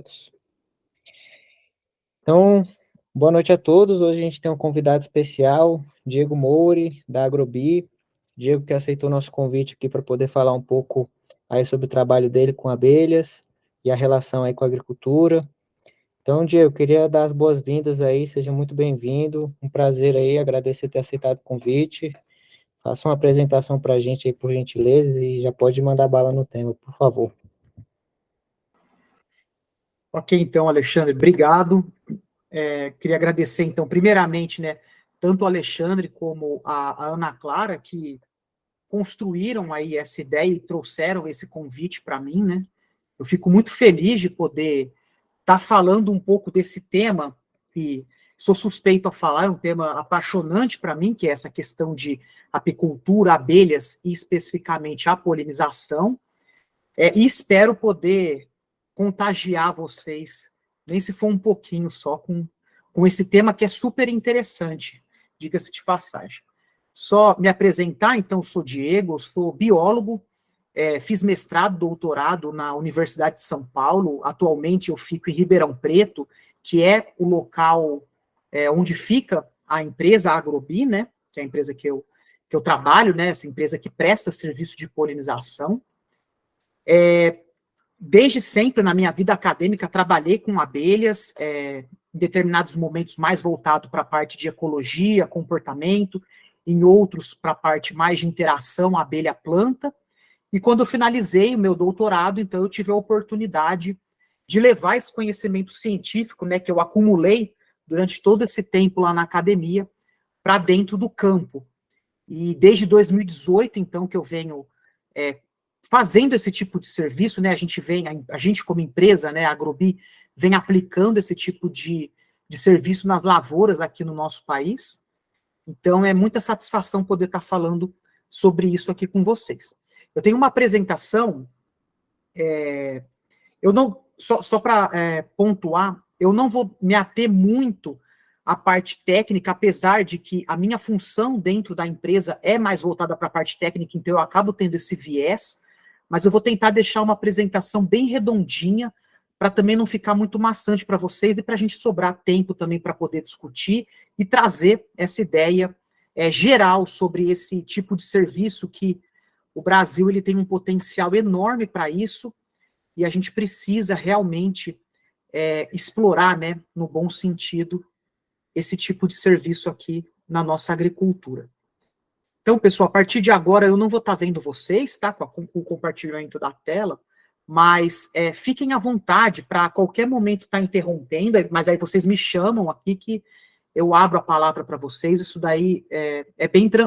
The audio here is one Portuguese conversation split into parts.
gravados. Então, boa noite a todos. Hoje a gente tem um convidado especial, Diego Moure, da Agrobi. Diego que aceitou nosso convite aqui para poder falar um pouco aí sobre o trabalho dele com abelhas e a relação aí com a agricultura. Então, Diego, queria dar as boas-vindas aí, seja muito bem-vindo. Um prazer aí, agradecer ter aceitado o convite. Faça uma apresentação para a gente aí, por gentileza, e já pode mandar bala no tema, por favor. Ok, então, Alexandre, obrigado. Queria agradecer, então, primeiramente, né, tanto o Alexandre como a Ana Clara, que construíram aí essa ideia e trouxeram esse convite para mim, né? Eu fico muito feliz de poder estar falando um pouco desse tema, que sou suspeito a falar, é um tema apaixonante para mim, que é essa questão de apicultura, abelhas e especificamente a polinização, e espero poder contagiar vocês, nem se for um pouquinho só, com esse tema que é super interessante, diga-se de passagem. Só me apresentar, então, sou Diego, sou biólogo, fiz mestrado, doutorado na Universidade de São Paulo, atualmente eu fico em Ribeirão Preto, que é o local onde fica a empresa Agrobi, né, que é a empresa que eu trabalho, né, essa empresa que presta serviço de polinização. Desde sempre, na minha vida acadêmica, trabalhei com abelhas, em determinados momentos mais voltado para a parte de ecologia, comportamento, em outros para a parte mais de interação abelha-planta. E quando eu finalizei o meu doutorado, então eu tive a oportunidade de levar esse conhecimento científico, né, que eu acumulei durante todo esse tempo lá na academia, para dentro do campo. E desde 2018, então, que eu venho fazendo esse tipo de serviço, né, a gente como empresa, né, a Agrobi, vem aplicando esse tipo de serviço nas lavouras aqui no nosso país. Então, é muita satisfação poder estar falando sobre isso aqui com vocês. Eu tenho uma apresentação, eu não, só para pontuar, eu não vou me ater muito à parte técnica, apesar de que a minha função dentro da empresa é mais voltada para a parte técnica, então eu acabo tendo esse viés, mas eu vou tentar deixar uma apresentação bem redondinha, para também não ficar muito maçante para vocês e para a gente sobrar tempo também para poder discutir e trazer essa ideia geral sobre esse tipo de serviço que o Brasil ele tem um potencial enorme para isso e a gente precisa realmente explorar, né, no bom sentido, esse tipo de serviço aqui na nossa agricultura. Então, pessoal, a partir de agora eu não vou estar vendo vocês, tá, com o compartilhamento da tela, mas fiquem à vontade para a qualquer momento estar interrompendo, mas aí vocês me chamam aqui que eu abro a palavra para vocês, isso daí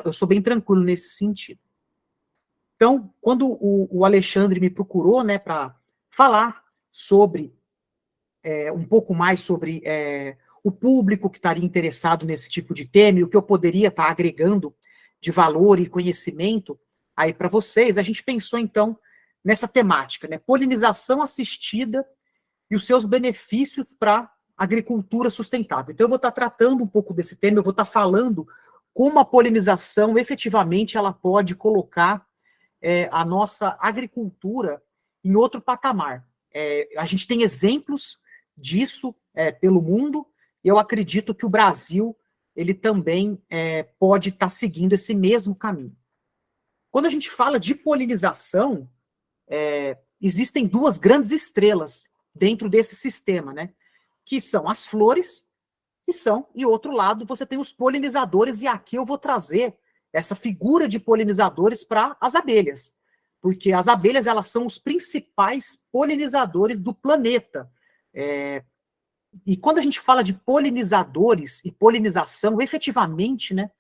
eu sou bem tranquilo nesse sentido. Então, quando o Alexandre me procurou, né, para falar sobre, um pouco mais sobre o público que estaria interessado nesse tipo de tema e o que eu poderia estar agregando de valor e conhecimento aí para vocês, a gente pensou, então, nessa temática, né, polinização assistida e os seus benefícios para a agricultura sustentável. Então, eu vou estar tratando um pouco desse tema, eu vou estar falando como a polinização, efetivamente, ela pode colocar a nossa agricultura em outro patamar. A gente tem exemplos disso pelo mundo, e eu acredito que o Brasil ele também pode estar seguindo esse mesmo caminho. Quando a gente fala de polinização, existem duas grandes estrelas dentro desse sistema, né? Que são as flores, e outro lado você tem os polinizadores, e aqui eu vou trazer essa figura de polinizadores para as abelhas, porque as abelhas elas são os principais polinizadores do planeta. E quando a gente fala de polinizadores e polinização, efetivamente, né,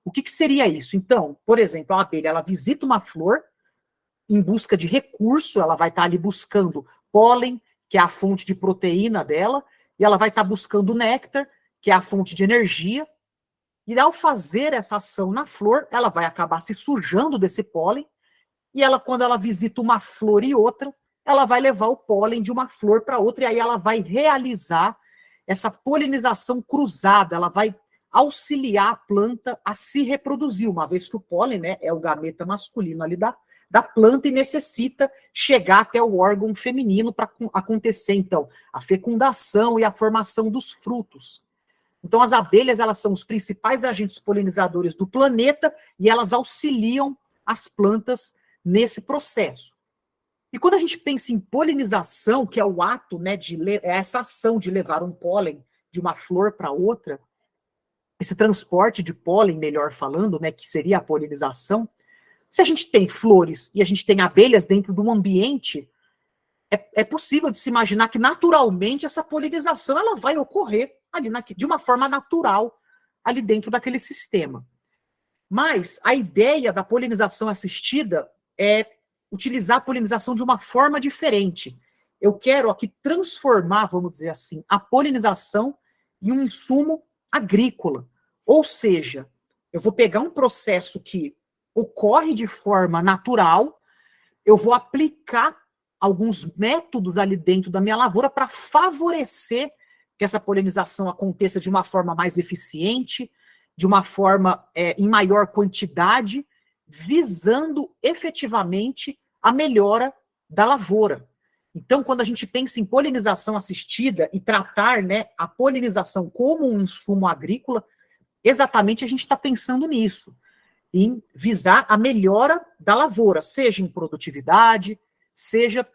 o que seria isso? Então, por exemplo, a abelha ela visita uma flor em busca de recurso, ela vai estar ali buscando pólen, que é a fonte de proteína dela, e ela vai estar buscando néctar, que é a fonte de energia, e ao fazer essa ação na flor, ela vai acabar se sujando desse pólen, e ela, quando ela visita uma flor e outra, ela vai levar o pólen de uma flor para outra, e aí ela vai realizar essa polinização cruzada, ela vai auxiliar a planta a se reproduzir, uma vez que o pólen, né, é o gameta masculino ali da da planta e necessita chegar até o órgão feminino para acontecer, então, a fecundação e a formação dos frutos. Então, as abelhas, elas são os principais agentes polinizadores do planeta e elas auxiliam as plantas nesse processo. E quando a gente pensa em polinização, que é o ato, né, é essa ação de levar um pólen de uma flor para outra, esse transporte de pólen, melhor falando, né, que seria a polinização, se a gente tem flores e a gente tem abelhas dentro de um ambiente, é possível de se imaginar que naturalmente essa polinização ela vai ocorrer ali de uma forma natural ali dentro daquele sistema. Mas a ideia da polinização assistida é utilizar a polinização de uma forma diferente. Eu quero aqui transformar, vamos dizer assim, a polinização em um insumo agrícola. Ou seja, eu vou pegar um processo que ocorre de forma natural, eu vou aplicar alguns métodos ali dentro da minha lavoura para favorecer que essa polinização aconteça de uma forma mais eficiente, de uma forma em maior quantidade, visando efetivamente a melhora da lavoura. Então, quando a gente pensa em polinização assistida e tratar, né, a polinização como um insumo agrícola, exatamente a gente está pensando nisso, em visar a melhora da lavoura, seja em produtividade, seja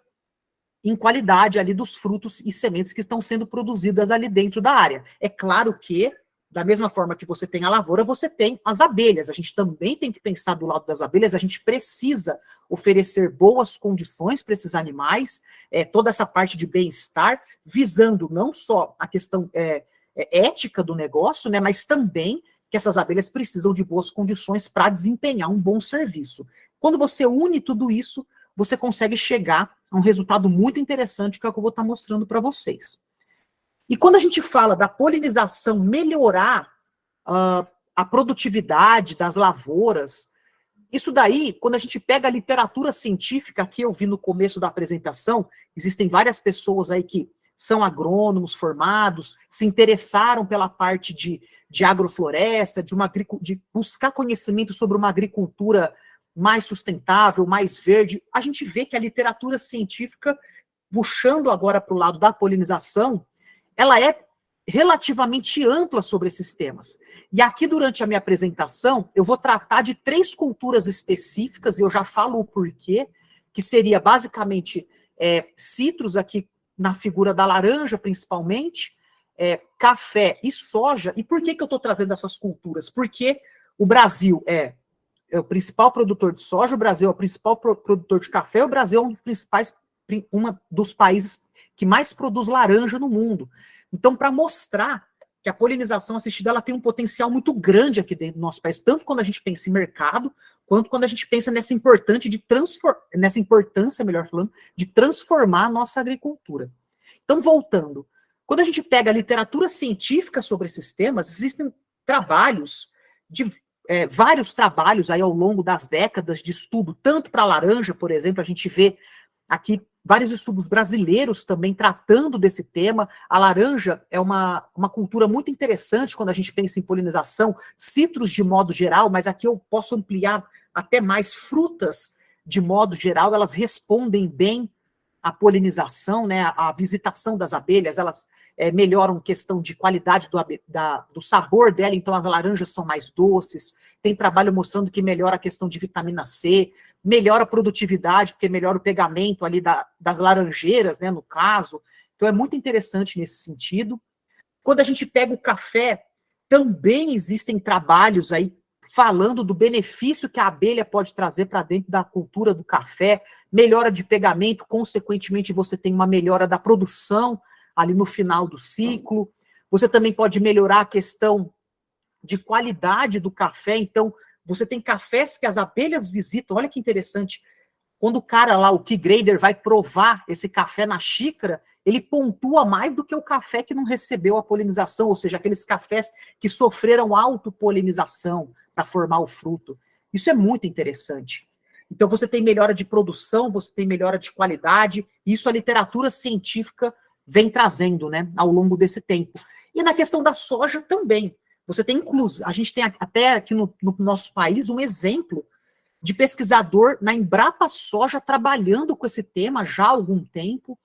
em qualidade ali dos frutos e sementes que estão sendo produzidas ali dentro da área. É claro que, da mesma forma que você tem a lavoura, você tem as abelhas. A gente também tem que pensar do lado das abelhas, a gente precisa oferecer boas condições para esses animais, toda essa parte de bem-estar, visando não só a questão ética do negócio, né, mas também que essas abelhas precisam de boas condições para desempenhar um bom serviço. Quando você une tudo isso, você consegue chegar a um resultado muito interessante, que é o que eu vou estar mostrando para vocês. E quando a gente fala da polinização melhorar a produtividade das lavouras, isso daí, quando a gente pega a literatura científica, que eu vi no começo da apresentação, existem várias pessoas aí que são agrônomos formados, se interessaram pela parte de agrofloresta, de buscar conhecimento sobre uma agricultura mais sustentável, mais verde. A gente vê que a literatura científica, puxando agora para o lado da polinização, ela é relativamente ampla sobre esses temas. E aqui, durante a minha apresentação, eu vou tratar de 3 culturas específicas, e eu já falo o porquê, que seria basicamente citros aqui na figura da laranja, principalmente, café e soja. E por que eu estou trazendo essas culturas? Porque o Brasil é o principal produtor de soja, o Brasil é o principal produtor de café, o Brasil é um dos países que mais produz laranja no mundo. Então, para mostrar que a polinização assistida ela tem um potencial muito grande aqui dentro do nosso país, tanto quando a gente pensa em mercado, quanto quando a gente pensa nessa importância, melhor falando, de transformar a nossa agricultura. Então, voltando, quando a gente pega a literatura científica sobre esses temas, existem trabalhos, vários trabalhos aí ao longo das décadas de estudo, tanto para a laranja, por exemplo, a gente vê aqui vários estudos brasileiros também tratando desse tema. A laranja é uma cultura muito interessante quando a gente pensa em polinização, citros de modo geral, mas aqui eu posso ampliar até mais frutas de modo geral, elas respondem bem à polinização, né, à visitação das abelhas, elas melhoram questão de qualidade do sabor dela, então as laranjas são mais doces, tem trabalho mostrando que melhora a questão de vitamina C, melhora a produtividade, porque melhora o pegamento ali das laranjeiras, né, no caso. Então é muito interessante nesse sentido. Quando a gente pega o café, também existem trabalhos aí falando do benefício que a abelha pode trazer para dentro da cultura do café, melhora de pegamento, consequentemente você tem uma melhora da produção ali no final do ciclo. Você também pode melhorar a questão de qualidade do café, então você tem cafés que as abelhas visitam, olha que interessante, quando o cara lá, o key grader, vai provar esse café na xícara, ele pontua mais do que o café que não recebeu a polinização, ou seja, aqueles cafés que sofreram autopolinização para formar o fruto. Isso é muito interessante. Então você tem melhora de produção, você tem melhora de qualidade, e isso a literatura científica vem trazendo, né, ao longo desse tempo. E na questão da soja também. Você tem a gente tem até aqui no nosso país um exemplo de pesquisador na Embrapa Soja trabalhando com esse tema já há algum tempo,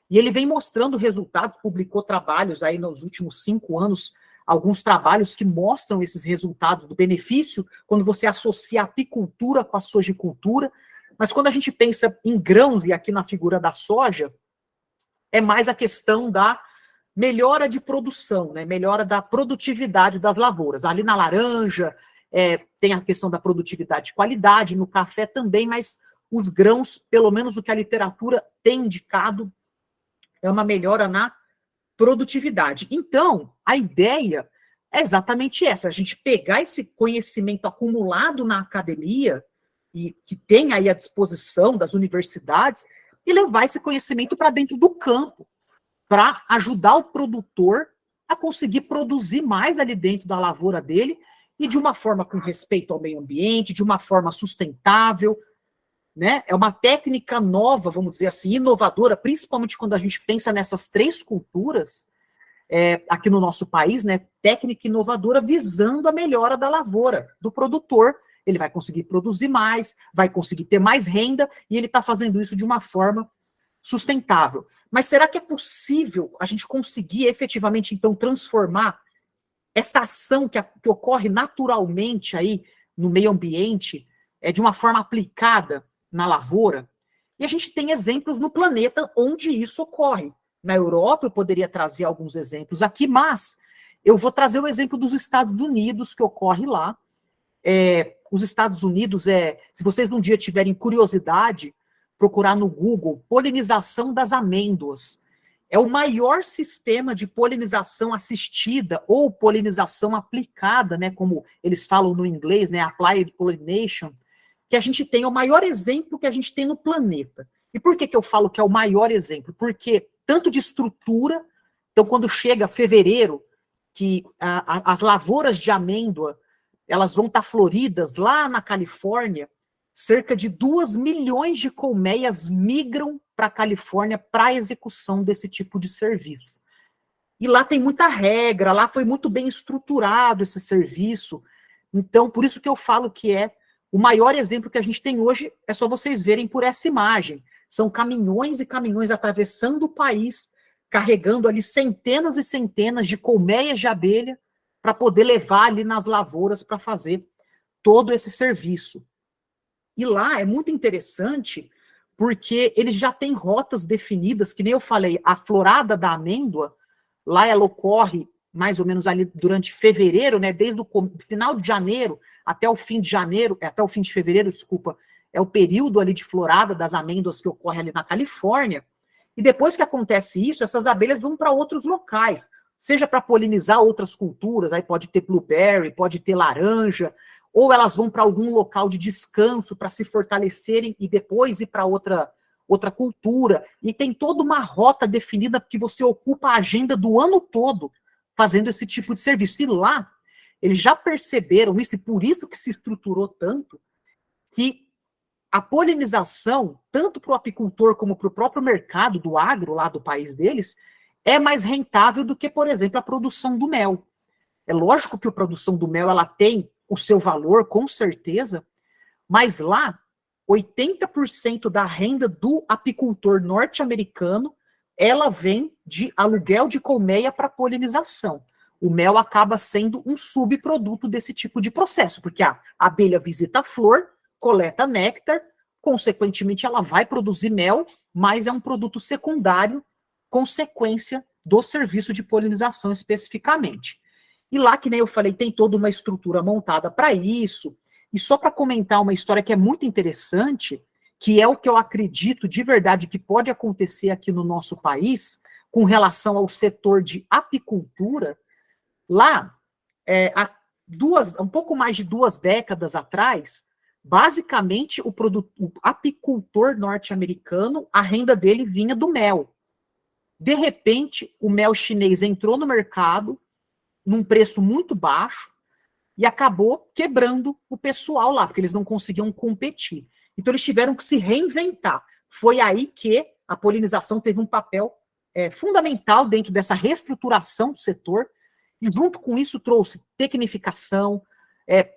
e ele vem mostrando resultados, publicou trabalhos aí nos últimos 5 anos, alguns trabalhos que mostram esses resultados do benefício quando você associa a apicultura com a sojicultura, mas quando a gente pensa em grãos, e aqui na figura da soja, é mais a questão da melhora de produção, né? Melhora da produtividade das lavouras. Ali na laranja, tem a questão da produtividade de qualidade, no café também, mas os grãos, pelo menos o que a literatura tem indicado, é uma melhora na produtividade. Então, a ideia é exatamente essa, a gente pegar esse conhecimento acumulado na academia, e que tem aí à disposição das universidades, e levar esse conhecimento para dentro do campo, para ajudar o produtor a conseguir produzir mais ali dentro da lavoura dele, e de uma forma com respeito ao meio ambiente, de uma forma sustentável, né? É uma técnica nova, vamos dizer assim, inovadora, principalmente quando a gente pensa nessas 3 culturas, aqui no nosso país, né? Técnica inovadora visando a melhora da lavoura, do produtor. Ele vai conseguir produzir mais, vai conseguir ter mais renda, e ele está fazendo isso de uma forma sustentável. Mas será que é possível a gente conseguir efetivamente, então, transformar essa ação que ocorre naturalmente aí no meio ambiente de uma forma aplicada na lavoura? E a gente tem exemplos no planeta onde isso ocorre. Na Europa, eu poderia trazer alguns exemplos aqui, mas eu vou trazer o exemplo dos Estados Unidos, que ocorre lá. Os Estados Unidos, se vocês um dia tiverem curiosidade, procurar no Google polinização das amêndoas. É o maior sistema de polinização assistida ou polinização aplicada, né, como eles falam no inglês, né, applied pollination, que a gente tem, é o maior exemplo que a gente tem no planeta. E por que eu falo que é o maior exemplo? Porque tanto de estrutura, então quando chega fevereiro, que as lavouras de amêndoa, elas vão estar floridas lá na Califórnia, cerca de 2 milhões de colmeias migram para a Califórnia para a execução desse tipo de serviço. E lá tem muita regra, lá foi muito bem estruturado esse serviço. Então, por isso que eu falo que é o maior exemplo que a gente tem hoje, é só vocês verem por essa imagem. São caminhões e caminhões atravessando o país, carregando ali centenas e centenas de colmeias de abelha, para poder levar ali nas lavouras para fazer todo esse serviço. E lá é muito interessante, porque eles já têm rotas definidas, que nem eu falei, a florada da amêndoa, lá ela ocorre mais ou menos ali durante fevereiro, né, desde o final de janeiro até o fim de janeiro, até o fim de fevereiro, desculpa, é o período ali de florada das amêndoas que ocorre ali na Califórnia, e depois que acontece isso, essas abelhas vão para outros locais, seja para polinizar outras culturas, aí pode ter blueberry, pode ter laranja, ou elas vão para algum local de descanso para se fortalecerem e depois ir para outra cultura. E tem toda uma rota definida que você ocupa a agenda do ano todo fazendo esse tipo de serviço. E lá, eles já perceberam isso, e por isso que se estruturou tanto, que a polinização, tanto para o apicultor como para o próprio mercado do agro lá do país deles, é mais rentável do que, por exemplo, a produção do mel. É lógico que a produção do mel ela tem o seu valor, com certeza, mas lá, 80% da renda do apicultor norte-americano, ela vem de aluguel de colmeia para polinização. O mel acaba sendo um subproduto desse tipo de processo, porque a abelha visita a flor, coleta néctar, consequentemente ela vai produzir mel, mas é um produto secundário, consequência do serviço de polinização especificamente. E lá, que nem eu falei, tem toda uma estrutura montada para isso. E só para comentar uma história que é muito interessante, que é o que eu acredito de verdade que pode acontecer aqui no nosso país, com relação ao setor de apicultura, lá, há um pouco mais de 2 décadas atrás, basicamente o apicultor norte-americano, a renda dele vinha do mel. De repente, o mel chinês entrou no mercado, num preço muito baixo, e acabou quebrando o pessoal lá, porque eles não conseguiam competir. Então, eles tiveram que se reinventar. Foi aí que a polinização teve um papel fundamental dentro dessa reestruturação do setor, e junto com isso trouxe tecnificação,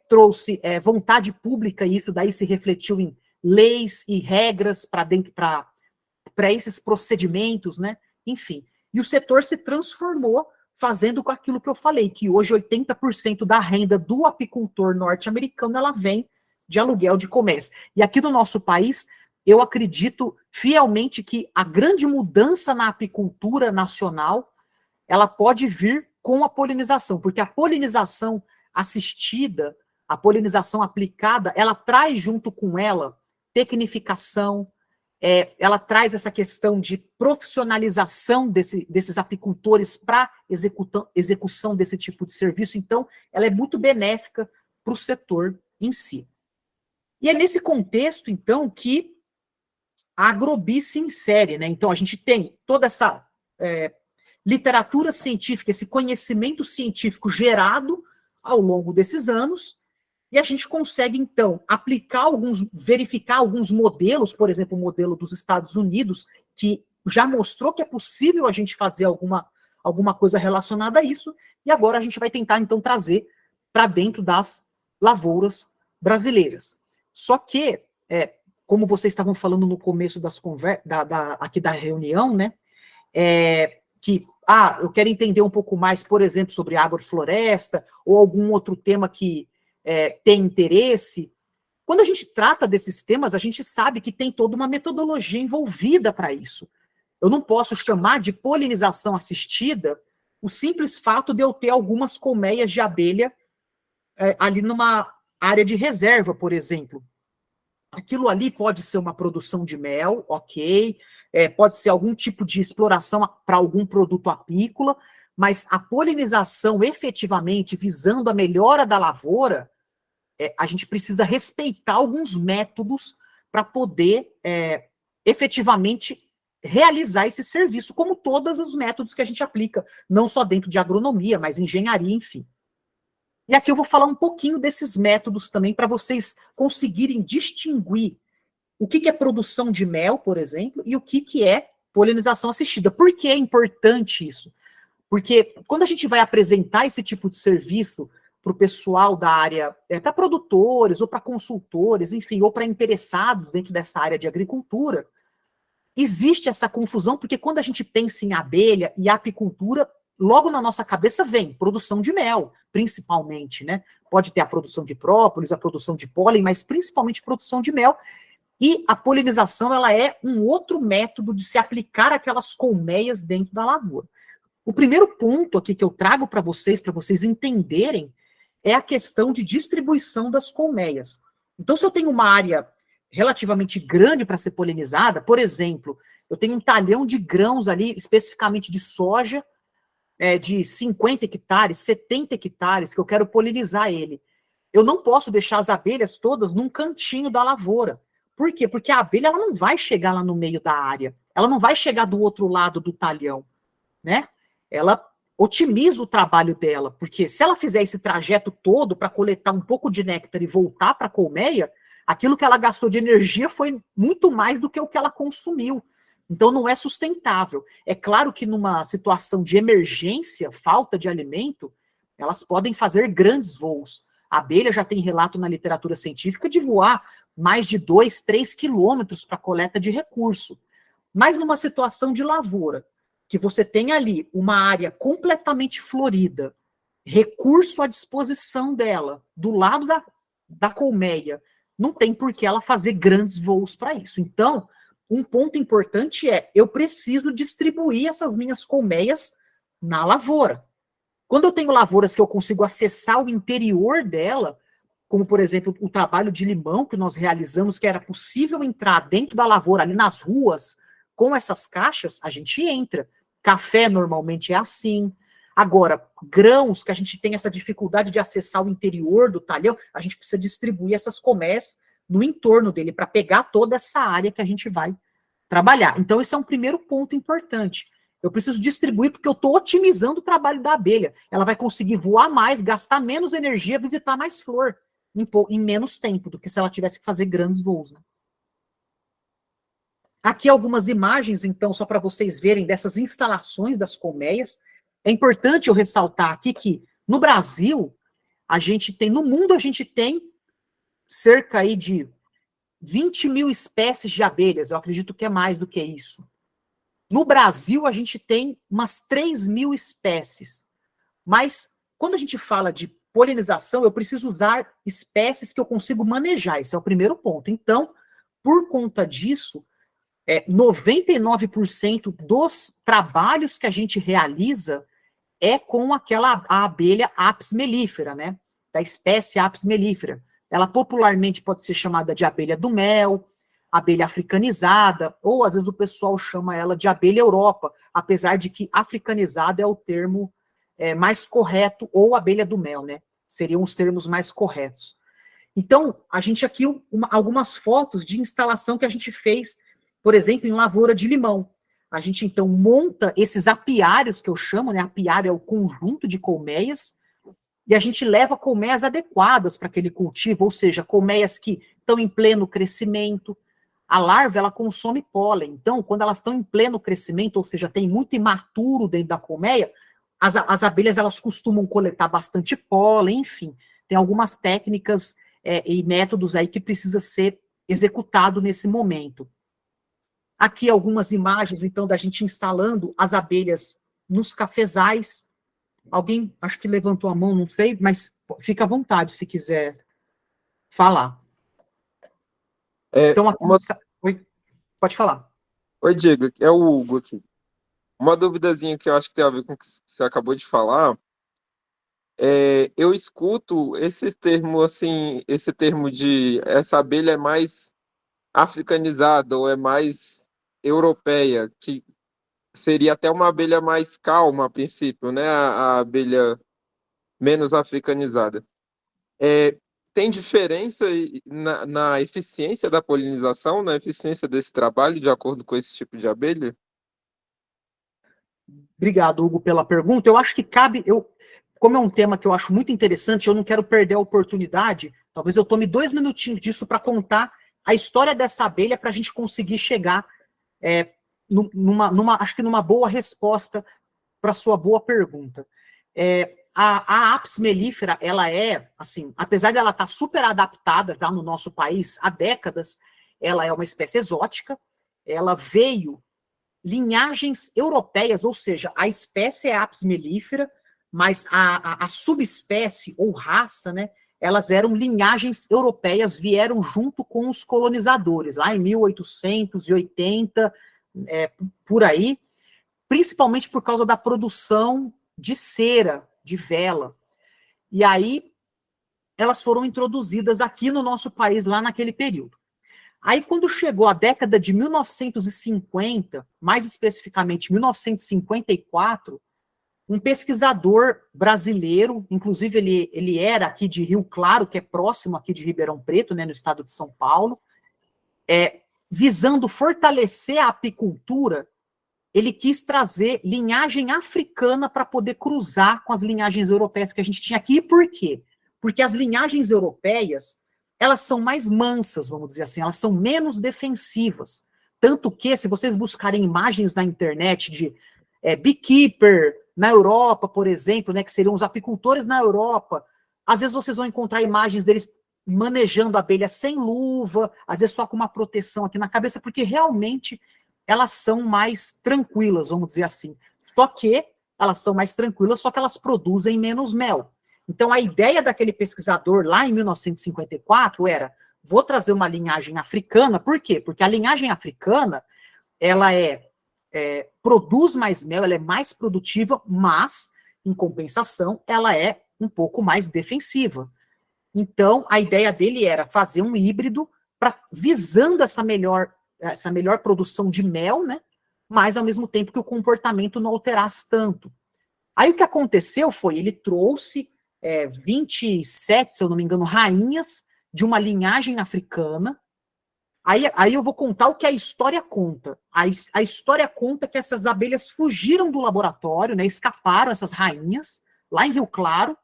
trouxe vontade pública, e isso daí se refletiu em leis e regras para esses procedimentos, né? Enfim. E o setor se transformou fazendo com aquilo que eu falei, que hoje 80% da renda do apicultor norte-americano ela vem de aluguel de comércio. E aqui no nosso país, eu acredito fielmente que a grande mudança na apicultura nacional, ela pode vir com a polinização, porque a polinização assistida, a polinização aplicada, ela traz junto com ela tecnificação, ela traz essa questão de profissionalização desses apicultores para execução desse tipo de serviço. Então, ela é muito benéfica para o setor em si. E é nesse contexto, então, que a Agrobi se insere, né? Então, a gente tem toda essa literatura científica, esse conhecimento científico gerado ao longo desses anos, e a gente consegue, então, verificar alguns modelos, por exemplo, o modelo dos Estados Unidos, que já mostrou que é possível a gente fazer alguma coisa relacionada a isso, e agora a gente vai tentar, então, trazer para dentro das lavouras brasileiras. Só que, como vocês estavam falando no começo aqui da reunião, né, eu quero entender um pouco mais, por exemplo, sobre agrofloresta, ou algum outro tema que tem interesse. Quando a gente trata desses temas, a gente sabe que tem toda uma metodologia envolvida para isso. Eu não posso chamar de polinização assistida o simples fato de eu ter algumas colmeias de abelha ali numa área de reserva, por exemplo. Aquilo ali pode ser uma produção de mel, ok, pode ser algum tipo de exploração para algum produto apícola, mas a polinização efetivamente visando a melhora da lavoura, a gente precisa respeitar alguns métodos para poder efetivamente realizar esse serviço, como todos os métodos que a gente aplica, não só dentro de agronomia, mas engenharia, enfim. E aqui eu vou falar um pouquinho desses métodos também, para vocês conseguirem distinguir o que é produção de mel, por exemplo, e o que é polinização assistida. Por que é importante isso? Porque quando a gente vai apresentar esse tipo de serviço para o pessoal da área, para produtores, ou para consultores, enfim, ou para interessados dentro dessa área de agricultura, existe essa confusão, porque quando a gente pensa em abelha e apicultura, logo na nossa cabeça vem produção de mel, principalmente, né? Pode ter a produção de própolis, a produção de pólen, mas principalmente produção de mel. E a polinização, ela é um outro método de se aplicar aquelas colmeias dentro da lavoura. O primeiro ponto aqui que eu trago para vocês entenderem, é a questão de distribuição das colmeias. Então, se eu tenho uma área relativamente grande para ser polinizada, por exemplo, eu tenho um talhão de grãos ali, especificamente de soja, de 50 hectares, 70 hectares, que eu quero polinizar ele. Eu não posso deixar as abelhas todas num cantinho da lavoura. Por quê? Porque a abelha ela não vai chegar lá no meio da área, ela não vai chegar do outro lado do talhão, né? Ela otimiza o trabalho dela, porque se ela fizer esse trajeto todo para coletar um pouco de néctar e voltar para a colmeia, aquilo que ela gastou de energia foi muito mais do que o que ela consumiu. Então não é sustentável. É claro que numa situação de emergência, falta de alimento, elas podem fazer grandes voos. A abelha já tem relato na literatura científica de voar mais de 2, 3 quilômetros para coleta de recurso. Mas numa situação de lavoura, que você tem ali uma área completamente florida, recurso à disposição dela, do lado da colmeia, não tem por que ela fazer grandes voos para isso. Então, um ponto importante eu preciso distribuir essas minhas colmeias na lavoura. Quando eu tenho lavouras que eu consigo acessar o interior dela, como, por exemplo, o trabalho de limão que nós realizamos, que era possível entrar dentro da lavoura, ali nas ruas, com essas caixas, a gente entra. Café normalmente é assim. Agora, grãos, que a gente tem essa dificuldade de acessar o interior do talhão, a gente precisa distribuir essas colmeias no entorno dele, para pegar toda essa área que a gente vai trabalhar. Então, esse é um primeiro ponto importante. Eu preciso distribuir porque eu estou otimizando o trabalho da abelha. Ela vai conseguir voar mais, gastar menos energia, visitar mais flor em menos tempo do que se ela tivesse que fazer grandes voos, né? Aqui algumas imagens, então, só para vocês verem dessas instalações das colmeias. É importante eu ressaltar aqui que, no Brasil, no mundo a gente tem cerca aí de 20 mil espécies de abelhas, eu acredito que é mais do que isso. No Brasil, a gente tem umas 3 mil espécies, mas quando a gente fala de polinização, eu preciso usar espécies que eu consigo manejar, esse é o primeiro ponto. Então, por conta disso, 99% dos trabalhos que a gente realiza é com a abelha Apis mellifera, né? Da espécie Apis mellifera. Ela popularmente pode ser chamada de abelha do mel, abelha africanizada, ou às vezes o pessoal chama ela de abelha Europa, apesar de que africanizada é o termo mais correto, ou abelha do mel, né? Seriam os termos mais corretos. Então, a gente aqui, algumas fotos de instalação que a gente fez, por exemplo, em lavoura de limão. A gente, então, monta esses apiários, que eu chamo, né? Apiário é o conjunto de colmeias, e a gente leva colmeias adequadas para aquele cultivo, ou seja, colmeias que estão em pleno crescimento. A larva, ela consome pólen. Então, quando elas estão em pleno crescimento, ou seja, tem muito imaturo dentro da colmeia, as abelhas, elas costumam coletar bastante pólen, enfim. Tem algumas técnicas e métodos aí que precisa ser executado nesse momento. Aqui algumas imagens, então, da gente instalando as abelhas nos cafezais. Alguém, acho que levantou a mão, não sei, mas fica à vontade se quiser falar. Então, aqui, Oi, pode falar. Oi, Diego, é o Hugo aqui. Uma duvidazinha que eu acho que tem a ver com o que você acabou de falar, eu escuto esse termo de essa abelha é mais africanizada ou é mais europeia, que seria até uma abelha mais calma a princípio, né? A abelha menos africanizada. Tem diferença na eficiência da polinização, na eficiência desse trabalho, de acordo com esse tipo de abelha? Obrigado, Hugo, pela pergunta. Eu acho que como é um tema que eu acho muito interessante, eu não quero perder a oportunidade, talvez eu tome 2 minutinhos disso para contar a história dessa abelha para a gente conseguir chegar acho que numa boa resposta para a sua boa pergunta. A Apis mellifera, ela assim, apesar dela estar super adaptada já no nosso país há décadas, ela é uma espécie exótica, ela veio linhagens europeias, ou seja, a espécie é Apis mellifera, mas a subespécie ou raça, né, elas eram linhagens europeias, vieram junto com os colonizadores, lá em 1880, por aí, principalmente por causa da produção de cera, de vela. E aí, elas foram introduzidas aqui no nosso país, lá naquele período. Aí, quando chegou a década de 1950, mais especificamente 1954, um pesquisador brasileiro, inclusive ele era aqui de Rio Claro, que é próximo aqui de Ribeirão Preto, né, no estado de São Paulo, visando fortalecer a apicultura, ele quis trazer linhagem africana para poder cruzar com as linhagens europeias que a gente tinha aqui. E por quê? Porque as linhagens europeias, elas são mais mansas, vamos dizer assim, elas são menos defensivas. Tanto que, se vocês buscarem imagens na internet de beekeeper na Europa, por exemplo, né, que seriam os apicultores na Europa, às vezes vocês vão encontrar imagens deles manejando a abelha sem luva, às vezes só com uma proteção aqui na cabeça, porque realmente elas são mais tranquilas, vamos dizer assim. Só que elas são mais tranquilas, só que elas produzem menos mel. Então, a ideia daquele pesquisador lá em 1954 era, vou trazer uma linhagem africana, por quê? Porque a linhagem africana, ela produz mais mel, ela é mais produtiva, mas, em compensação, ela é um pouco mais defensiva. Então, a ideia dele era fazer um híbrido visando essa melhor produção de mel, né? Mas, ao mesmo tempo, que o comportamento não alterasse tanto. Aí, o que aconteceu foi, ele trouxe 27, se eu não me engano, rainhas de uma linhagem africana. Aí eu vou contar o que a história conta. A história conta que essas abelhas fugiram do laboratório, né, escaparam, essas rainhas, lá em Rio Claro,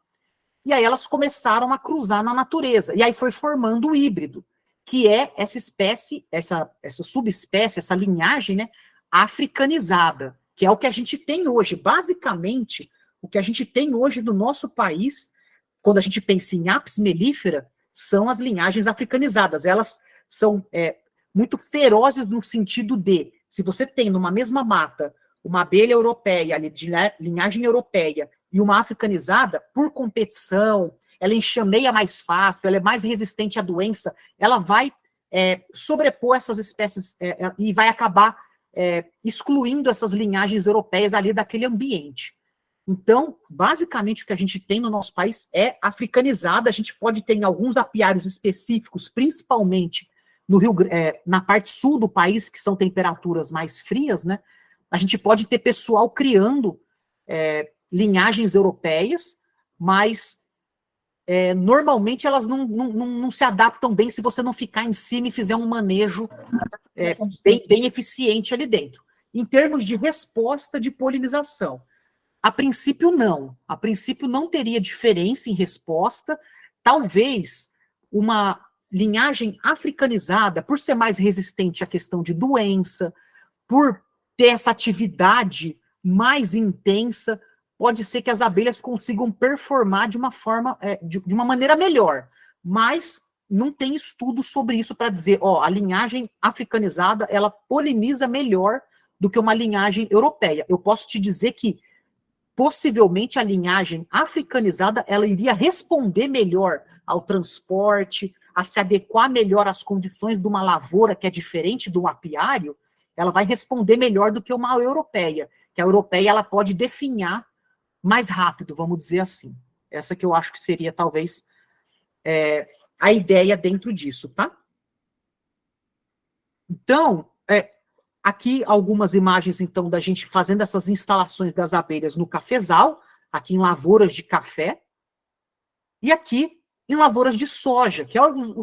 e aí elas começaram a cruzar na natureza. E aí foi formando o híbrido, que é essa espécie, essa subespécie, essa linhagem, né, africanizada, que é o que a gente tem hoje. Basicamente, o que a gente tem hoje no nosso país, quando a gente pensa em apis mellifera, são as linhagens africanizadas. Elas são muito ferozes no sentido de, se você tem numa mesma mata uma abelha europeia, de linhagem europeia, e uma africanizada, por competição, ela enxameia mais fácil, ela é mais resistente à doença, ela vai sobrepor essas espécies e vai acabar excluindo essas linhagens europeias ali daquele ambiente. Então, basicamente, o que a gente tem no nosso país é africanizada. A gente pode ter em alguns apiários específicos, principalmente no Rio, na parte sul do país, que são temperaturas mais frias, né? A gente pode ter pessoal criando linhagens europeias, mas normalmente elas não se adaptam bem se você não ficar em cima e fizer um manejo bem eficiente ali dentro. Em termos de resposta de polinização, a princípio não. A princípio não teria diferença em resposta. Talvez uma linhagem africanizada, por ser mais resistente à questão de doença, por ter essa atividade mais intensa, pode ser que as abelhas consigam performar de uma forma, de uma maneira melhor. Mas não tem estudo sobre isso para dizer, a linhagem africanizada, ela poliniza melhor do que uma linhagem europeia. Eu posso te dizer que possivelmente a linhagem africanizada, ela iria responder melhor ao transporte, a se adequar melhor às condições de uma lavoura que é diferente do apiário, ela vai responder melhor do que uma europeia, que a europeia ela pode definhar mais rápido, vamos dizer assim. Essa que eu acho que seria talvez a ideia dentro disso, tá? Então, aqui algumas imagens, então, da gente fazendo essas instalações das abelhas no cafezal, aqui em lavouras de café, e aqui em lavouras de soja, que é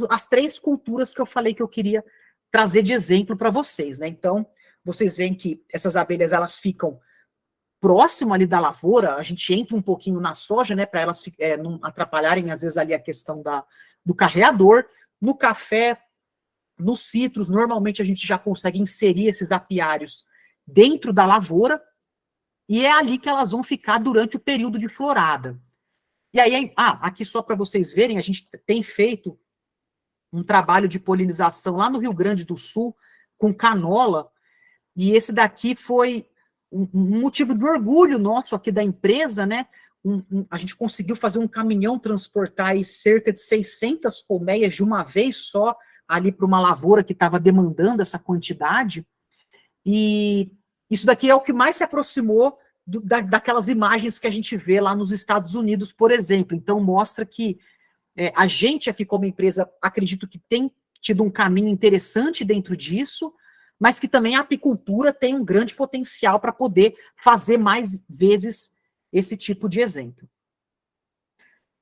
as 3 culturas que eu falei que eu queria trazer de exemplo para vocês, né? Então, vocês veem que essas abelhas, elas ficam próximo ali da lavoura, a gente entra um pouquinho na soja, né, para elas não atrapalharem, às vezes, ali a questão do carreador. No café, nos citros, normalmente a gente já consegue inserir esses apiários dentro da lavoura, e é ali que elas vão ficar durante o período de florada. E aí, aqui só para vocês verem, a gente tem feito um trabalho de polinização lá no Rio Grande do Sul, com canola, e esse daqui foi um motivo de orgulho nosso aqui da empresa, né? A gente conseguiu fazer um caminhão transportar aí cerca de 600 colmeias de uma vez só, ali para uma lavoura que estava demandando essa quantidade, e isso daqui é o que mais se aproximou daquelas imagens que a gente vê lá nos Estados Unidos, por exemplo. Então, mostra que a gente aqui como empresa, acredito que tem tido um caminho interessante dentro disso, mas que também a apicultura tem um grande potencial para poder fazer mais vezes esse tipo de exemplo.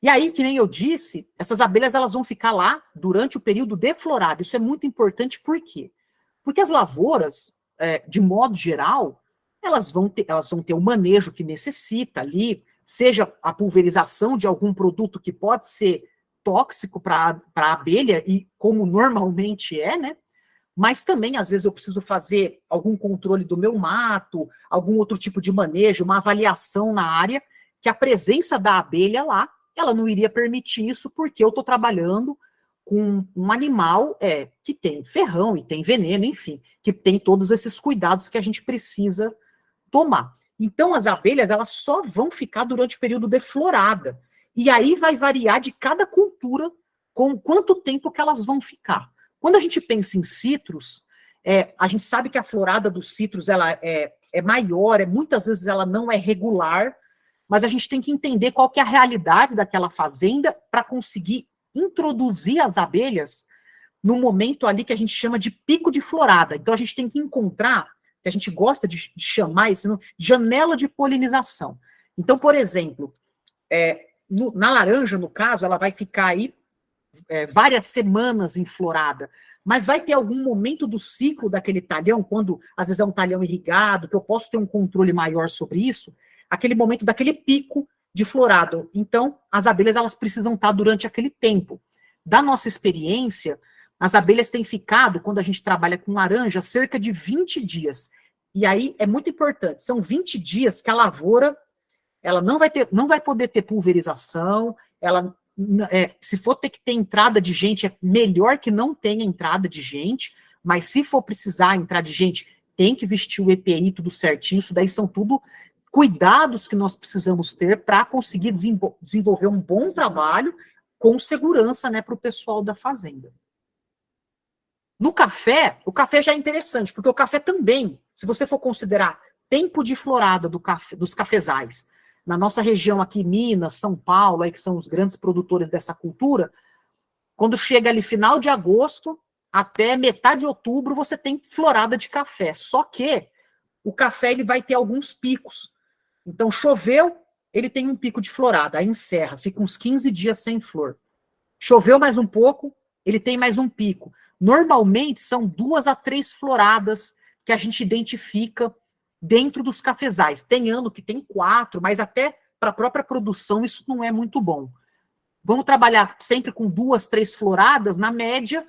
E aí, que nem eu disse, essas abelhas elas vão ficar lá durante o período de florada. Isso é muito importante, por quê? Porque as lavouras, de modo geral, elas vão ter o manejo que necessita ali, seja a pulverização de algum produto que pode ser tóxico para a abelha, e como normalmente né? Mas também, às vezes, eu preciso fazer algum controle do meu mato, algum outro tipo de manejo, uma avaliação na área, que a presença da abelha lá, ela não iria permitir isso, porque eu estou trabalhando com um animal que tem ferrão e tem veneno, enfim, que tem todos esses cuidados que a gente precisa tomar. Então, as abelhas, elas só vão ficar durante o período de florada. E aí vai variar de cada cultura com quanto tempo que elas vão ficar. Quando a gente pensa em citros, a gente sabe que a florada dos citros ela é maior, muitas vezes ela não é regular, mas a gente tem que entender qual que é a realidade daquela fazenda para conseguir introduzir as abelhas no momento ali que a gente chama de pico de florada. Então a gente tem que encontrar, que a gente gosta de chamar isso, janela de polinização. Então, por exemplo, na laranja, no caso, ela vai ficar aí várias semanas em florada, mas vai ter algum momento do ciclo daquele talhão, quando às vezes é um talhão irrigado, que eu posso ter um controle maior sobre isso, aquele momento daquele pico de florado. Então, as abelhas elas precisam estar durante aquele tempo. Da nossa experiência, as abelhas têm ficado, quando a gente trabalha com laranja, cerca de 20 dias. E aí é muito importante, são 20 dias que a lavoura ela não vai poder ter pulverização, ela, se for ter que ter entrada de gente, é melhor que não tenha entrada de gente, mas se for precisar entrar de gente, tem que vestir o EPI tudo certinho, isso daí são tudo cuidados que nós precisamos ter para conseguir desenvolver um bom trabalho com segurança, né, para o pessoal da fazenda. No café, o café já é interessante, porque o café também, se você for considerar tempo de florada dos cafezais, na nossa região aqui, Minas, São Paulo, aí que são os grandes produtores dessa cultura, quando chega ali final de agosto, até metade de outubro, você tem florada de café. Só que o café ele vai ter alguns picos. Então, choveu, ele tem um pico de florada, aí encerra, fica uns 15 dias sem flor. Choveu mais um pouco, ele tem mais um pico. Normalmente, são 2 a 3 floradas que a gente identifica dentro dos cafezais. Tem ano que tem 4, mas até para a própria produção isso não é muito bom. Vamos trabalhar sempre com 2, 3 floradas, na média,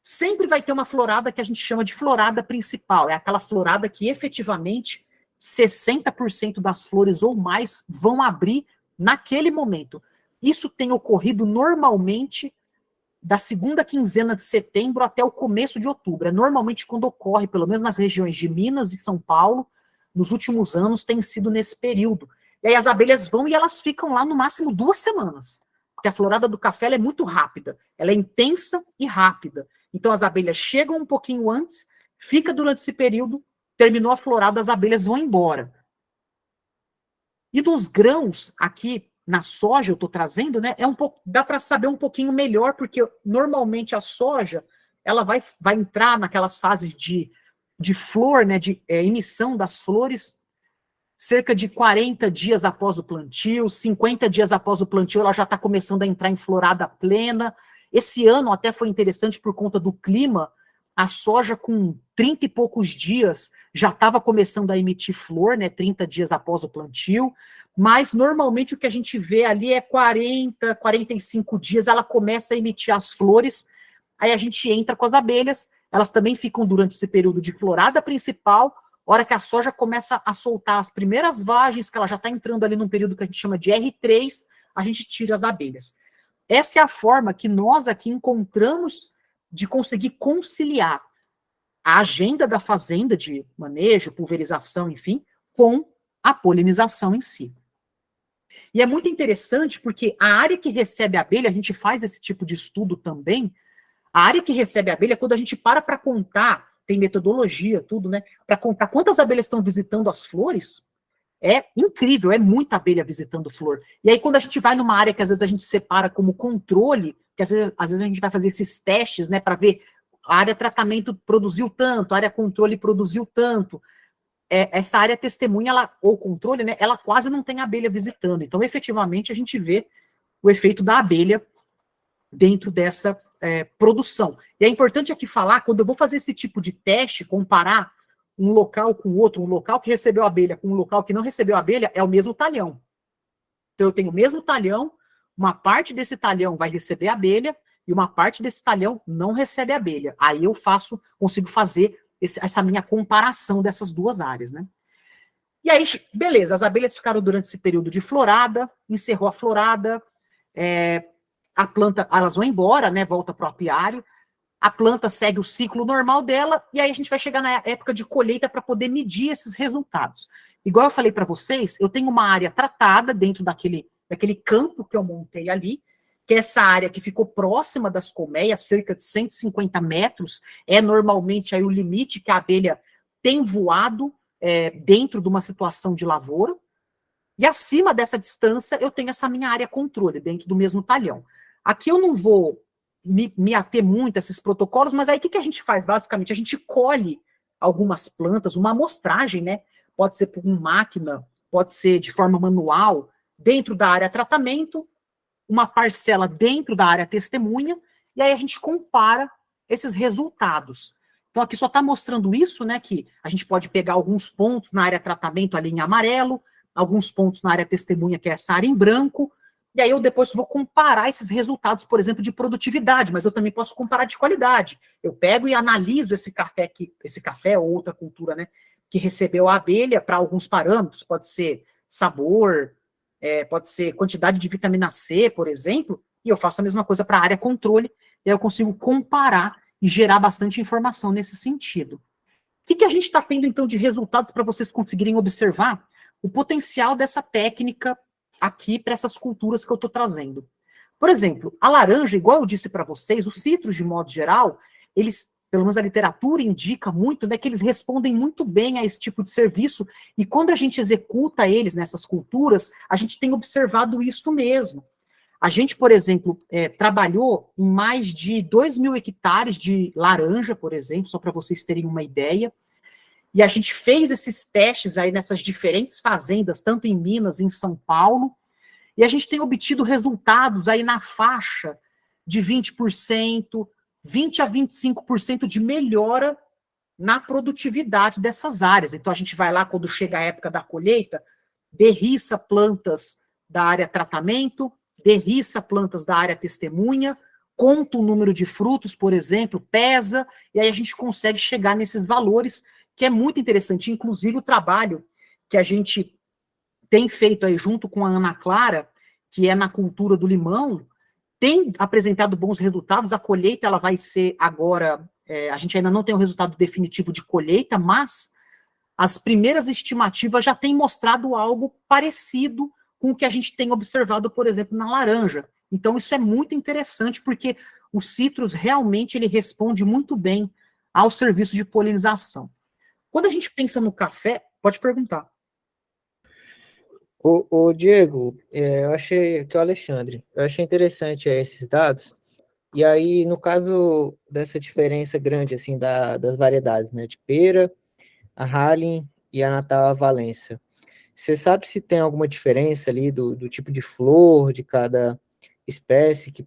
sempre vai ter uma florada que a gente chama de florada principal. É aquela florada que efetivamente 60% das flores ou mais vão abrir naquele momento. Isso tem ocorrido normalmente da segunda quinzena de setembro até o começo de outubro. É normalmente quando ocorre, pelo menos nas regiões de Minas e São Paulo, nos últimos anos tem sido nesse período. E aí as abelhas vão e elas ficam lá no máximo 2 semanas. Porque a florada do café ela é muito rápida. Ela é intensa e rápida. Então as abelhas chegam um pouquinho antes, fica durante esse período, terminou a florada, as abelhas vão embora. E dos grãos, aqui na soja eu estou trazendo, né? Dá para saber um pouquinho melhor, porque normalmente a soja ela vai entrar naquelas fases de flor, né? De emissão das flores, cerca de 40 dias após o plantio, 50 dias após o plantio, ela já está começando a entrar em florada plena. Esse ano até foi interessante por conta do clima. A soja, com 30 e poucos dias, já estava começando a emitir flor, né, 30 dias após o plantio, mas normalmente o que a gente vê ali é 40, 45 dias, ela começa a emitir as flores, aí a gente entra com as abelhas, elas também ficam durante esse período de florada principal, hora que a soja começa a soltar as primeiras vagens, que ela já está entrando ali num período que a gente chama de R3, a gente tira as abelhas. Essa é a forma que nós aqui encontramos de conseguir conciliar a agenda da fazenda de manejo, pulverização, enfim, com a polinização em si. E é muito interessante porque a área que recebe a abelha, a gente faz esse tipo de estudo também, a área que recebe a abelha, quando a gente para contar, tem metodologia, tudo, né, para contar quantas abelhas estão visitando as flores, é incrível, é muita abelha visitando flor. E aí quando a gente vai numa área que às vezes a gente separa como controle, que às vezes a gente vai fazer esses testes, né, para ver a área tratamento produziu tanto, a área controle produziu tanto. Essa área testemunha, ou controle, né, ela quase não tem abelha visitando. Então, efetivamente, a gente vê o efeito da abelha dentro dessa produção. E é importante aqui falar, quando eu vou fazer esse tipo de teste, comparar um local com outro, um local que recebeu abelha com um local que não recebeu abelha, é o mesmo talhão. Então, eu tenho o mesmo talhão, uma parte desse talhão vai receber abelha e uma parte desse talhão não recebe abelha. Aí eu consigo fazer essa minha comparação dessas duas áreas, né? E aí, beleza, as abelhas ficaram durante esse período de florada, encerrou a florada, a planta, elas vão embora, né? Volta para o apiário, a planta segue o ciclo normal dela, e aí a gente vai chegar na época de colheita para poder medir esses resultados. Igual eu falei para vocês, eu tenho uma área tratada dentro daquele campo que eu montei ali, que é essa área que ficou próxima das colmeias, cerca de 150 metros, é normalmente aí o limite que a abelha tem voado dentro de uma situação de lavoura, e acima dessa distância eu tenho essa minha área controle, dentro do mesmo talhão. Aqui eu não vou me ater muito a esses protocolos, mas aí o que a gente faz? Basicamente, a gente colhe algumas plantas, uma amostragem, né? Pode ser por uma máquina, pode ser de forma manual, dentro da área tratamento, uma parcela dentro da área testemunha, e aí a gente compara esses resultados. Então aqui só está mostrando isso, né, que a gente pode pegar alguns pontos na área tratamento ali em amarelo, alguns pontos na área testemunha, que é essa área em branco, e aí eu depois vou comparar esses resultados, por exemplo, de produtividade, mas eu também posso comparar de qualidade. Eu pego e analiso esse café ou outra cultura, né, que recebeu a abelha para alguns parâmetros, pode ser sabor, pode ser quantidade de vitamina C, por exemplo, e eu faço a mesma coisa para a área controle, e aí eu consigo comparar e gerar bastante informação nesse sentido. O que a gente está tendo, então, de resultados para vocês conseguirem observar o potencial dessa técnica aqui para essas culturas que eu estou trazendo? Por exemplo, a laranja, igual eu disse para vocês, os citros, de modo geral, eles, pelo menos a literatura indica muito, né, que eles respondem muito bem a esse tipo de serviço, e quando a gente executa eles nessas culturas, a gente tem observado isso mesmo. A gente, por exemplo, trabalhou em mais de 2.000 hectares de laranja, por exemplo, só para vocês terem uma ideia, e a gente fez esses testes aí nessas diferentes fazendas, tanto em Minas e em São Paulo, e a gente tem obtido resultados aí na faixa de 20%, 20 a 25% de melhora na produtividade dessas áreas. Então a gente vai lá, quando chega a época da colheita, derriça plantas da área tratamento, derriça plantas da área testemunha, conta o número de frutos, por exemplo, pesa, e aí a gente consegue chegar nesses valores, que é muito interessante. Inclusive o trabalho que a gente tem feito aí junto com a Ana Clara, que é na cultura do limão, tem apresentado bons resultados. A colheita ela vai ser agora, a gente ainda não tem o resultado definitivo de colheita, mas as primeiras estimativas já têm mostrado algo parecido com o que a gente tem observado, por exemplo, na laranja. Então isso é muito interessante, porque o citrus realmente ele responde muito bem ao serviço de polinização. Quando a gente pensa no café, pode perguntar. O Diego, eu achei, que é o Alexandre, eu achei interessante esses dados, e aí, no caso dessa diferença grande, assim, das variedades, né, de pera, a Harlem e a Natal a Valença, você sabe se tem alguma diferença ali do tipo de flor de cada espécie que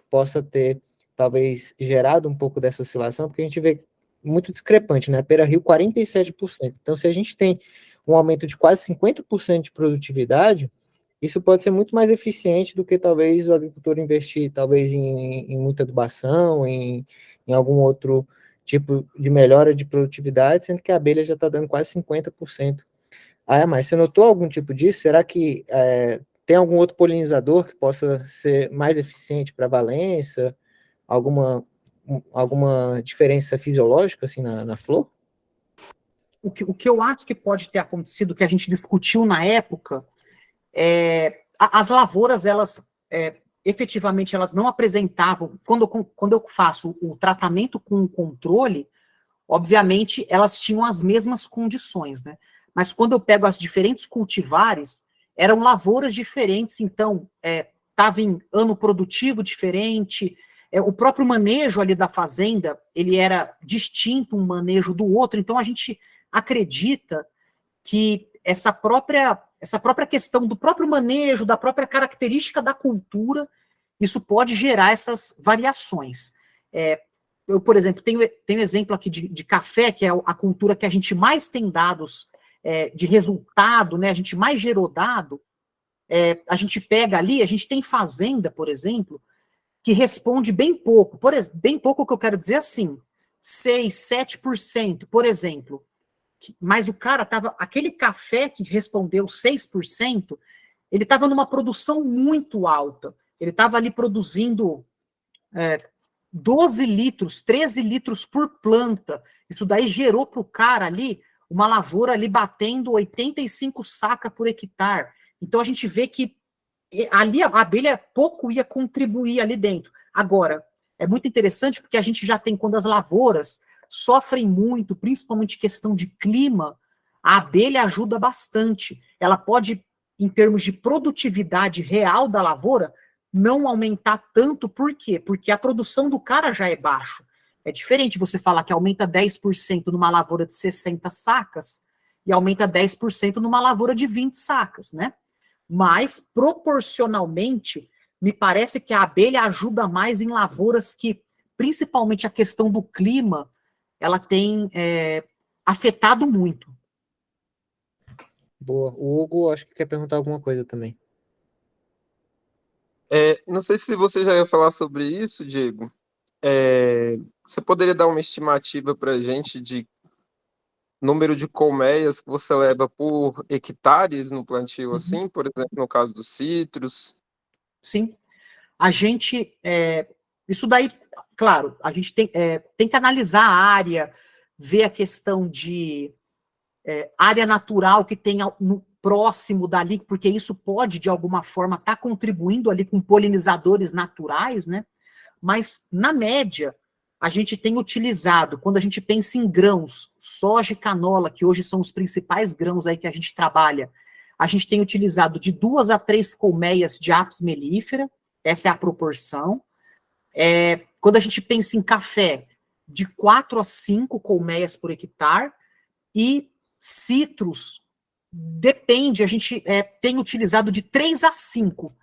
possa ter, talvez, gerado um pouco dessa oscilação? Porque a gente vê muito discrepante, né? Pera Rio, 47%. Então, se a gente tem um aumento de quase 50% de produtividade, isso pode ser muito mais eficiente do que talvez o agricultor investir talvez em muita adubação, em algum outro tipo de melhora de produtividade, sendo que a abelha já está dando quase 50%. Mas você notou algum tipo disso? Será que tem algum outro polinizador que possa ser mais eficiente para a Valença? Alguma diferença fisiológica assim na flor? O que eu acho que pode ter acontecido, que a gente discutiu na época, as lavouras, elas efetivamente elas não apresentavam, quando eu faço o tratamento com o controle, obviamente elas tinham as mesmas condições, né? Mas quando eu pego as diferentes cultivares, eram lavouras diferentes, então estava em ano produtivo diferente, o próprio manejo ali da fazenda, ele era distinto um manejo do outro, então a gente acredita que essa própria questão do próprio manejo, da própria característica da cultura, isso pode gerar essas variações. Eu, por exemplo, tenho exemplo aqui de café, que é a cultura que a gente mais tem dados de resultado, né? A gente mais gerou dado. A gente pega ali, a gente tem fazenda, por exemplo, que responde bem pouco. Bem pouco, o que eu quero dizer assim, 6, 7%, por exemplo. Mas o cara estava, aquele café que respondeu 6%, ele estava numa produção muito alta. Ele estava ali produzindo 12 litros, 13 litros por planta. Isso daí gerou para o cara ali uma lavoura ali batendo 85 sacas por hectare. Então a gente vê que ali a abelha pouco ia contribuir ali dentro. Agora, é muito interessante porque a gente já tem, quando as lavouras sofrem muito, principalmente questão de clima, a abelha ajuda bastante. Ela pode, em termos de produtividade real da lavoura, não aumentar tanto. Por quê? Porque a produção do cara já é baixa. É diferente você falar que aumenta 10% numa lavoura de 60 sacas e aumenta 10% numa lavoura de 20 sacas, né? Mas, proporcionalmente, me parece que a abelha ajuda mais em lavouras que, principalmente a questão do clima, ela tem afetado muito. Boa. O Hugo, acho que quer perguntar alguma coisa também. Não sei se você já ia falar sobre isso, Diego. Você poderia dar uma estimativa para a gente número de colmeias que você leva por hectares no plantio, assim, por exemplo, no caso dos citros? Sim. A gente, isso daí, claro, a gente tem que analisar a área, ver a questão de área natural que tem no próximo dali, porque isso pode, de alguma forma, estar contribuindo ali com polinizadores naturais, né? Mas, na média, a gente tem utilizado, quando a gente pensa em grãos, soja e canola, que hoje são os principais grãos aí que a gente trabalha, a gente tem utilizado de 2 a 3 colmeias de apis mellifera, essa é a proporção. Quando a gente pensa em café, de 4 a 5 colmeias por hectare, e citros, depende, a gente tem utilizado de 3 a 5.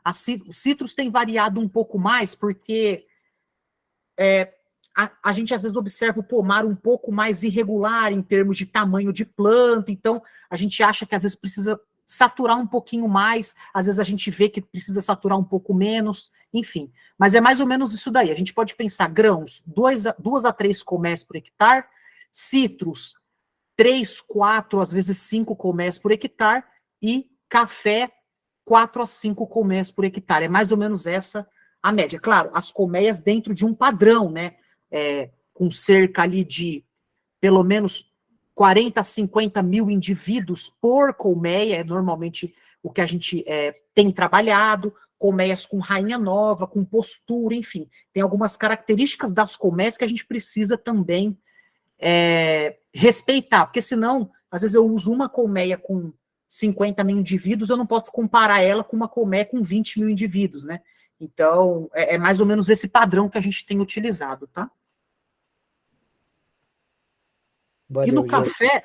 Os citros têm variado um pouco mais, porque a gente às vezes observa o pomar um pouco mais irregular em termos de tamanho de planta, então a gente acha que às vezes precisa saturar um pouquinho mais, às vezes a gente vê que precisa saturar um pouco menos, enfim. Mas é mais ou menos isso daí. A gente pode pensar grãos, 2 a 3 colmeias por hectare, citros, 3, 4, às vezes 5 colmeias por hectare, e café, 4 a 5 colmeias por hectare. É mais ou menos essa a média. Claro, as colmeias dentro de um padrão, né? Com cerca ali de, pelo menos, 40 a 50 mil indivíduos por colmeia, é normalmente o que a gente tem trabalhado, colmeias com rainha nova, com postura, enfim. Tem algumas características das colmeias que a gente precisa também respeitar, porque senão, às vezes eu uso uma colmeia com 50 mil indivíduos, eu não posso comparar ela com uma colmeia com 20 mil indivíduos, né? Então, é mais ou menos esse padrão que a gente tem utilizado, tá? Valeu, e no Diego. café,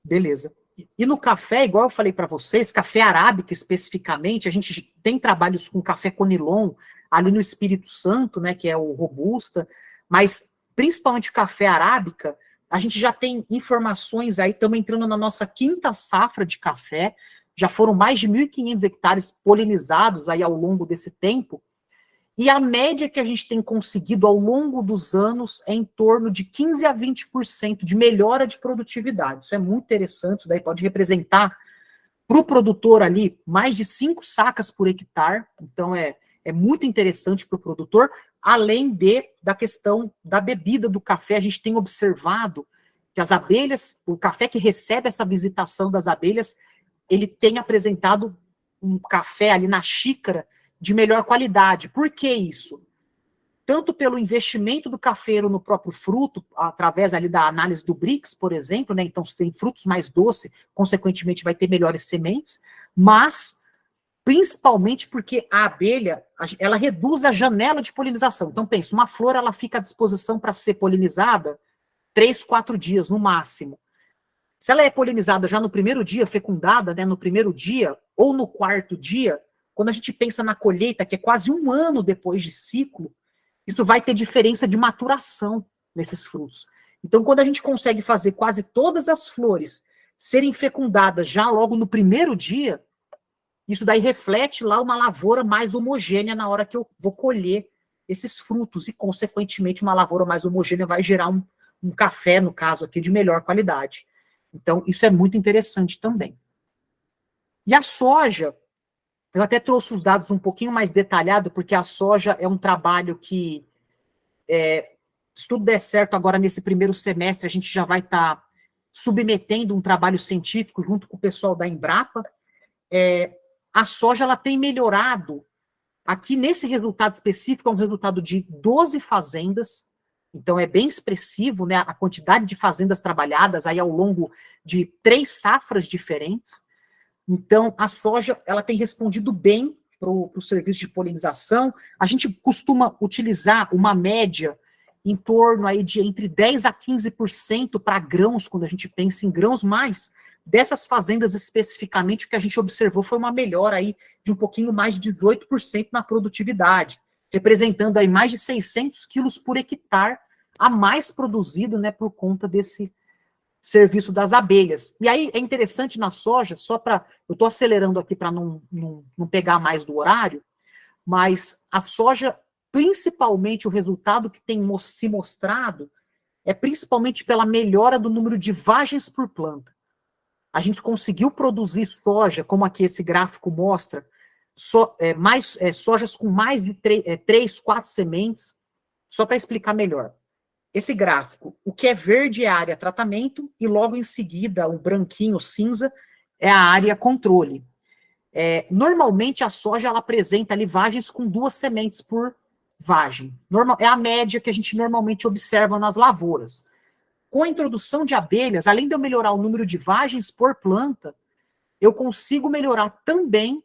beleza. E no café, igual eu falei para vocês, café arábica especificamente, a gente tem trabalhos com café conilon, ali no Espírito Santo, né, que é o robusta, mas principalmente café arábica, a gente já tem informações aí, estamos entrando na nossa 5ª safra de café, já foram mais de 1.500 hectares polinizados aí ao longo desse tempo, e a média que a gente tem conseguido ao longo dos anos é em torno de 15 a 20% de melhora de produtividade. Isso é muito interessante, isso daí pode representar para o produtor ali mais de 5 sacas por hectare, então é muito interessante para o produtor, além da questão da bebida do café. A gente tem observado que as abelhas, o café que recebe essa visitação das abelhas, ele tem apresentado um café ali na xícara de melhor qualidade. Por que isso? Tanto pelo investimento do cafeiro no próprio fruto, através ali da análise do Brix, por exemplo, né? Então, se tem frutos mais doces, consequentemente vai ter melhores sementes, mas principalmente porque a abelha, ela reduz a janela de polinização. Então, pensa, uma flor, ela fica à disposição para ser polinizada 3, 4 dias, no máximo. Se ela é polinizada já no primeiro dia, fecundada, né, no primeiro dia, ou no 4º dia, quando a gente pensa na colheita, que é quase 1 ano depois de ciclo, isso vai ter diferença de maturação nesses frutos. Então, quando a gente consegue fazer quase todas as flores serem fecundadas já logo no primeiro dia, isso daí reflete lá uma lavoura mais homogênea na hora que eu vou colher esses frutos, e, consequentemente, uma lavoura mais homogênea vai gerar um café, no caso aqui, de melhor qualidade. Então, isso é muito interessante também. E a soja, eu até trouxe os dados um pouquinho mais detalhado, porque a soja é um trabalho que, se tudo der certo agora nesse primeiro semestre, a gente já vai estar submetendo um trabalho científico junto com o pessoal da Embrapa. A soja, ela tem melhorado, aqui nesse resultado específico, é um resultado de 12 fazendas, então é bem expressivo, né, a quantidade de fazendas trabalhadas aí ao longo de 3 safras diferentes. Então, a soja, ela tem respondido bem para o serviço de polinização. A gente costuma utilizar uma média em torno aí de entre 10 a 15% para grãos, quando a gente pensa em grãos, mas dessas fazendas especificamente, o que a gente observou foi uma melhora aí de um pouquinho mais de 18% na produtividade, representando aí mais de 600 quilos por hectare a mais produzido, né, por conta desse serviço das abelhas. E aí é interessante na soja, só para, eu estou acelerando aqui para não pegar mais do horário, mas a soja, principalmente o resultado que tem se mostrado é principalmente pela melhora do número de vagens por planta. A gente conseguiu produzir soja, como aqui esse gráfico mostra, sojas com mais de 3, 4 sementes. Só para explicar melhor. Esse gráfico, o que é verde é a área tratamento, e logo em seguida, o branquinho, o cinza, é a área controle. Normalmente, a soja ela apresenta ali vagens com 2 sementes por vagem. É a média que a gente normalmente observa nas lavouras. Com a introdução de abelhas, além de eu melhorar o número de vagens por planta, eu consigo melhorar também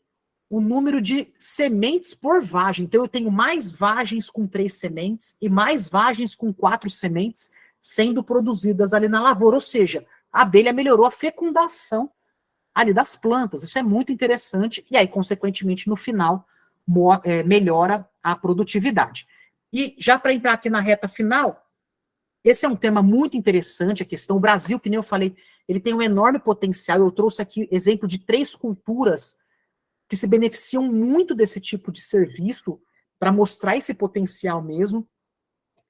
o número de sementes por vagem. Então, eu tenho mais vagens com 3 sementes e mais vagens com 4 sementes sendo produzidas ali na lavoura. Ou seja, a abelha melhorou a fecundação ali das plantas. Isso é muito interessante. E aí, consequentemente, no final, melhora a produtividade. E já para entrar aqui na reta final, esse é um tema muito interessante, a questão. O Brasil, que nem eu falei, ele tem um enorme potencial. Eu trouxe aqui exemplo de 3 culturas que se beneficiam muito desse tipo de serviço para mostrar esse potencial mesmo.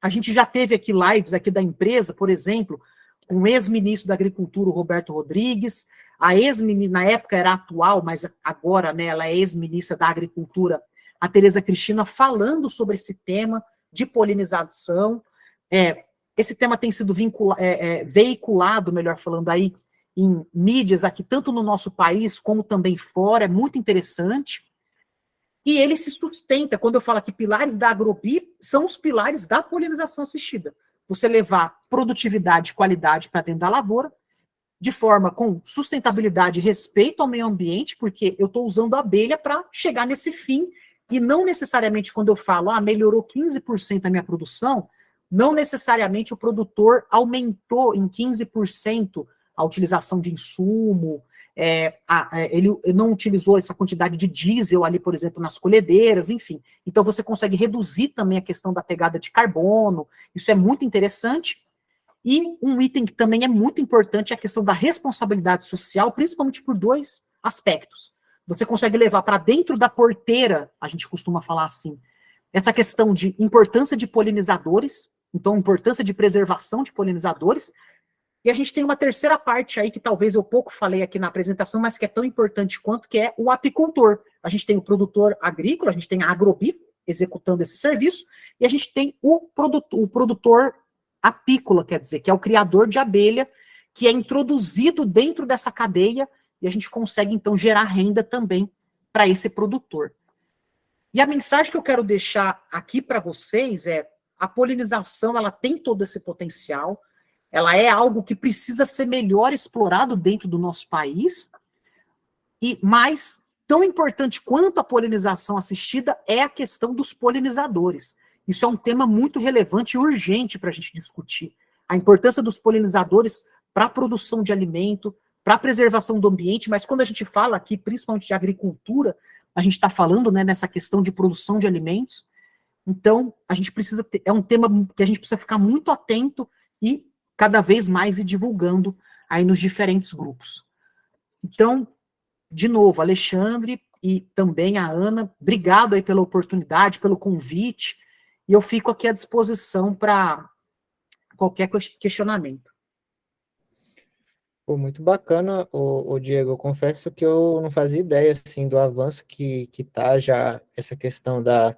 A gente já teve aqui lives aqui da empresa, por exemplo, com o ex-ministro da Agricultura, o Roberto Rodrigues, a ex-ministra, na época era atual, mas agora, né, ela é ex-ministra da Agricultura, a Tereza Cristina, falando sobre esse tema de polinização. Esse tema tem sido veiculado, melhor falando aí, em mídias aqui, tanto no nosso país como também fora, é muito interessante. E ele se sustenta, quando eu falo aqui pilares da Agrobi, são os pilares da polinização assistida. Você levar produtividade e qualidade para dentro da lavoura, de forma com sustentabilidade e respeito ao meio ambiente, porque eu estou usando a abelha para chegar nesse fim, e não necessariamente quando eu falo, melhorou 15% a minha produção, não necessariamente o produtor aumentou em 15% a utilização de insumo, ele não utilizou essa quantidade de diesel ali, por exemplo, nas colhedeiras, enfim. Então, você consegue reduzir também a questão da pegada de carbono, isso é muito interessante. E um item que também é muito importante é a questão da responsabilidade social, principalmente por 2 aspectos. Você consegue levar para dentro da porteira, a gente costuma falar assim, essa questão de importância de polinizadores, então importância de preservação de polinizadores. E a gente tem uma terceira parte aí, que talvez eu pouco falei aqui na apresentação, mas que é tão importante quanto, que é o apicultor. A gente tem o produtor agrícola, a gente tem a Agrobi executando esse serviço, e a gente tem o produtor apícola, quer dizer, que é o criador de abelha, que é introduzido dentro dessa cadeia, e a gente consegue, então, gerar renda também para esse produtor. E a mensagem que eu quero deixar aqui para vocês é: a polinização, ela tem todo esse potencial, ela é algo que precisa ser melhor explorado dentro do nosso país, mas tão importante quanto a polinização assistida é a questão dos polinizadores. Isso é um tema muito relevante e urgente para a gente discutir. A importância dos polinizadores para a produção de alimento, para a preservação do ambiente, mas quando a gente fala aqui, principalmente de agricultura, a gente está falando, né, nessa questão de produção de alimentos. Então, a gente precisa é um tema que a gente precisa ficar muito atento e cada vez mais ir divulgando aí nos diferentes grupos. Então, de novo, Alexandre e também a Ana, obrigado aí pela oportunidade, pelo convite, e eu fico aqui à disposição para qualquer questionamento. Pô, muito bacana, o Diego. Eu confesso que eu não fazia ideia assim do avanço que tá já essa questão da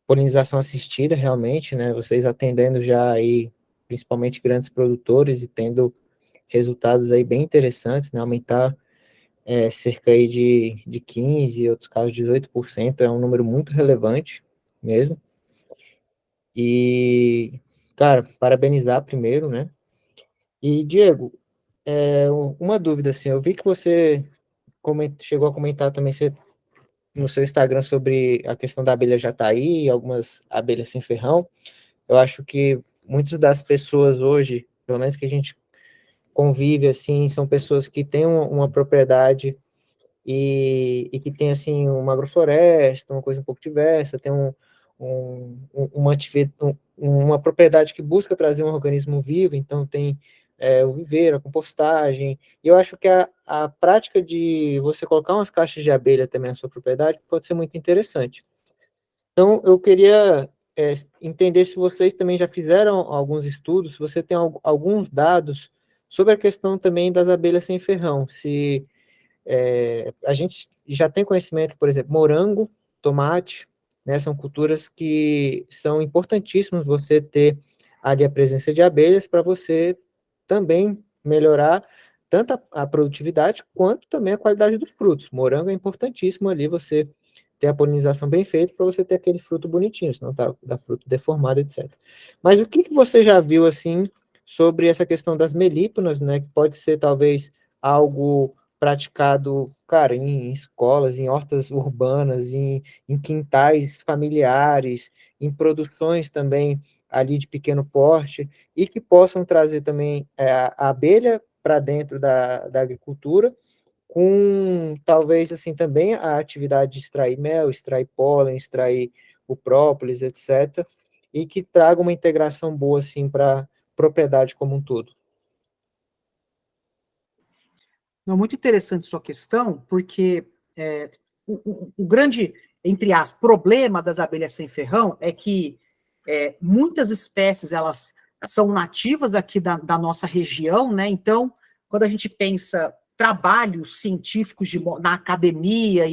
polinização assistida, realmente, né? Vocês atendendo já aí, principalmente grandes produtores e tendo resultados aí bem interessantes, né? Aumentar cerca aí de 15%, em outros casos 18%, é um número muito relevante mesmo. E, cara, parabenizar primeiro, né? E, Diego, uma dúvida, assim, eu vi que você chegou a comentar também no seu Instagram sobre a questão da abelha jataí, algumas abelhas sem ferrão. Eu acho que muitas das pessoas hoje, pelo menos que a gente convive, assim, são pessoas que têm uma propriedade e que tem, assim, uma agrofloresta, uma coisa um pouco diversa, tem uma propriedade que busca trazer um organismo vivo, então tem o viveiro, a compostagem, e eu acho que a prática de você colocar umas caixas de abelha também na sua propriedade pode ser muito interessante. Então, eu queria entender se vocês também já fizeram alguns estudos, se você tem alguns dados sobre a questão também das abelhas sem ferrão, se a gente já tem conhecimento, por exemplo, morango, tomate, né, são culturas que são importantíssimas você ter ali a presença de abelhas para você também melhorar tanto a produtividade quanto também a qualidade dos frutos. Morango é importantíssimo ali você ter a polinização bem feita para você ter aquele fruto bonitinho, senão dá fruto deformado, etc. Mas o que você já viu assim sobre essa questão das melíponas, né, que pode ser talvez algo praticado, cara, em escolas, em hortas urbanas, em quintais familiares, em produções também ali de pequeno porte, e que possam trazer também a abelha para dentro da agricultura, com talvez assim também a atividade de extrair mel, extrair pólen, extrair o própolis, etc., e que traga uma integração boa assim para a propriedade como um todo. Não, muito interessante sua questão, porque o grande, entre aspas, problema das abelhas sem ferrão é que muitas espécies, elas são nativas aqui da nossa região, né? Então, quando a gente pensa trabalhos científicos na academia,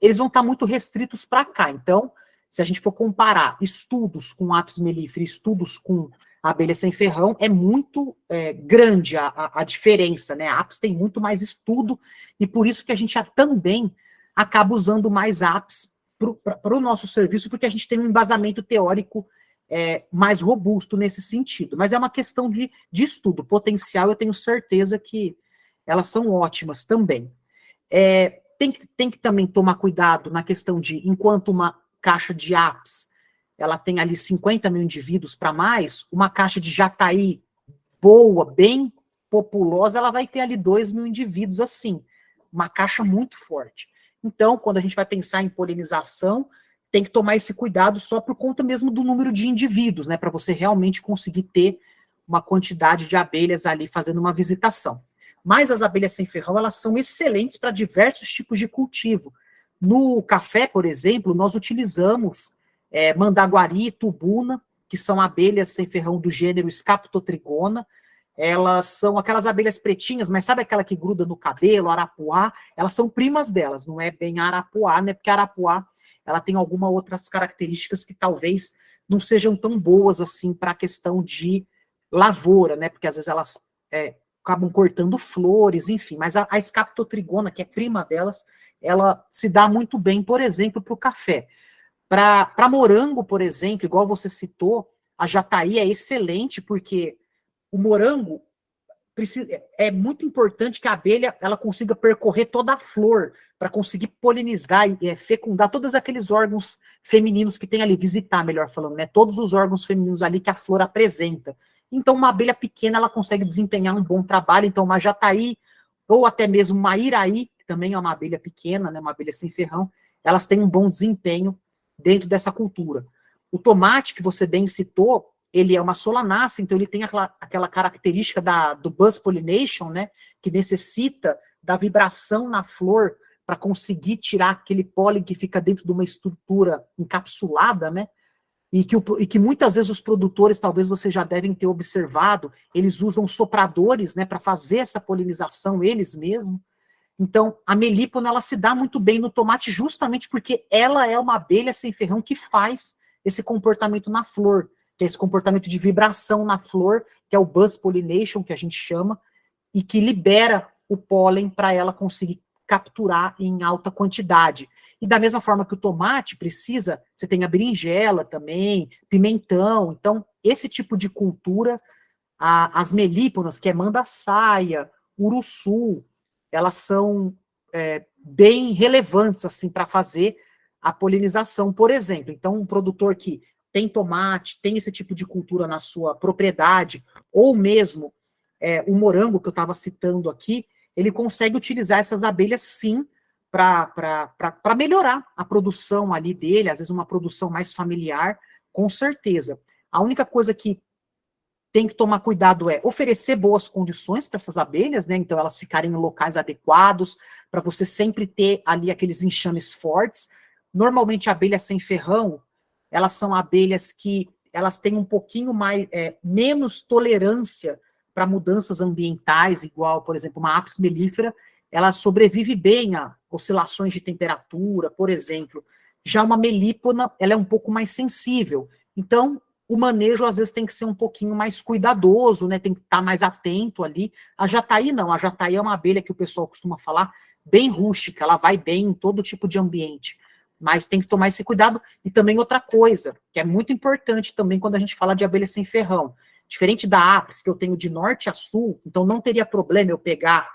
eles vão estar muito restritos para cá. Então, se a gente for comparar estudos com Apis mellifera, estudos com abelha sem ferrão, é muito grande a diferença, né? A Apis tem muito mais estudo, e por isso que a gente também acaba usando mais Apis para o nosso serviço, porque a gente tem um embasamento teórico mais robusto nesse sentido. Mas é uma questão de estudo. Potencial, eu tenho certeza que elas são ótimas também. Tem que também tomar cuidado na questão de, enquanto uma caixa de Apis ela tem ali 50 mil indivíduos para mais, uma caixa de jataí boa, bem populosa, ela vai ter ali 2 mil indivíduos assim. Uma caixa muito forte. Então, quando a gente vai pensar em polinização, tem que tomar esse cuidado só por conta mesmo do número de indivíduos, né? Para você realmente conseguir ter uma quantidade de abelhas ali fazendo uma visitação. Mas as abelhas sem ferrão, elas são excelentes para diversos tipos de cultivo. No café, por exemplo, nós utilizamos mandaguari e tubuna, que são abelhas sem ferrão do gênero Scaptotrigona. Elas são aquelas abelhas pretinhas, mas sabe aquela que gruda no cabelo, arapuá? Elas são primas delas, não é bem a arapuá, né? Porque a arapuá, ela tem algumas outras características que talvez não sejam tão boas assim para a questão de lavoura, né? Porque às vezes elas acabam cortando flores, enfim. Mas a Scaptotrigona, que é prima delas, ela se dá muito bem, por exemplo, para o café. Para morango, por exemplo, igual você citou, a jataí é excelente, porque o morango é muito importante que a abelha ela consiga percorrer toda a flor para conseguir polinizar e fecundar todos aqueles órgãos femininos que tem ali, visitar, melhor falando, né? Todos os órgãos femininos ali que a flor apresenta. Então, uma abelha pequena, ela consegue desempenhar um bom trabalho. Então, uma jataí, ou até mesmo uma iraí, que também é uma abelha pequena, né? Uma abelha sem ferrão, elas têm um bom desempenho dentro dessa cultura. O tomate, que você bem citou, ele é uma solanácea, então ele tem aquela característica do buzz pollination, né, que necessita da vibração na flor para conseguir tirar aquele pólen que fica dentro de uma estrutura encapsulada, né, e que muitas vezes os produtores, talvez vocês já devem ter observado, eles usam sopradores, né, para fazer essa polinização eles mesmos. Então, a melípona, ela se dá muito bem no tomate justamente porque ela é uma abelha sem ferrão que faz esse comportamento na flor, que é esse comportamento de vibração na flor, que é o buzz pollination, que a gente chama, e que libera o pólen para ela conseguir capturar em alta quantidade. E da mesma forma que o tomate precisa, você tem a berinjela também, pimentão. Então, esse tipo de cultura, as melíponas, que é mandaçaia, uruçu, elas são bem relevantes assim para fazer a polinização, por exemplo. Então, um produtor que tem tomate, tem esse tipo de cultura na sua propriedade, ou mesmo o morango que eu estava citando aqui, ele consegue utilizar essas abelhas sim para melhorar a produção ali dele, às vezes uma produção mais familiar, com certeza. A única coisa que tem que tomar cuidado é oferecer boas condições para essas abelhas, né? Então elas ficarem em locais adequados, para você sempre ter ali aqueles enxames fortes. Normalmente a abelha sem ferrão, elas são abelhas que elas têm um pouquinho mais, menos tolerância para mudanças ambientais, igual, por exemplo, uma apis mellifera, ela sobrevive bem a oscilações de temperatura, por exemplo. Já uma melípona, ela é um pouco mais sensível. Então, o manejo, às vezes, tem que ser um pouquinho mais cuidadoso, né? Tem que estar mais atento ali. A jataí, não. A jataí é uma abelha que o pessoal costuma falar bem rústica, ela vai bem em todo tipo de ambiente. Mas tem que tomar esse cuidado. E também outra coisa, que é muito importante também quando a gente fala de abelha sem ferrão. Diferente da apis, que eu tenho de norte a sul, então não teria problema eu pegar,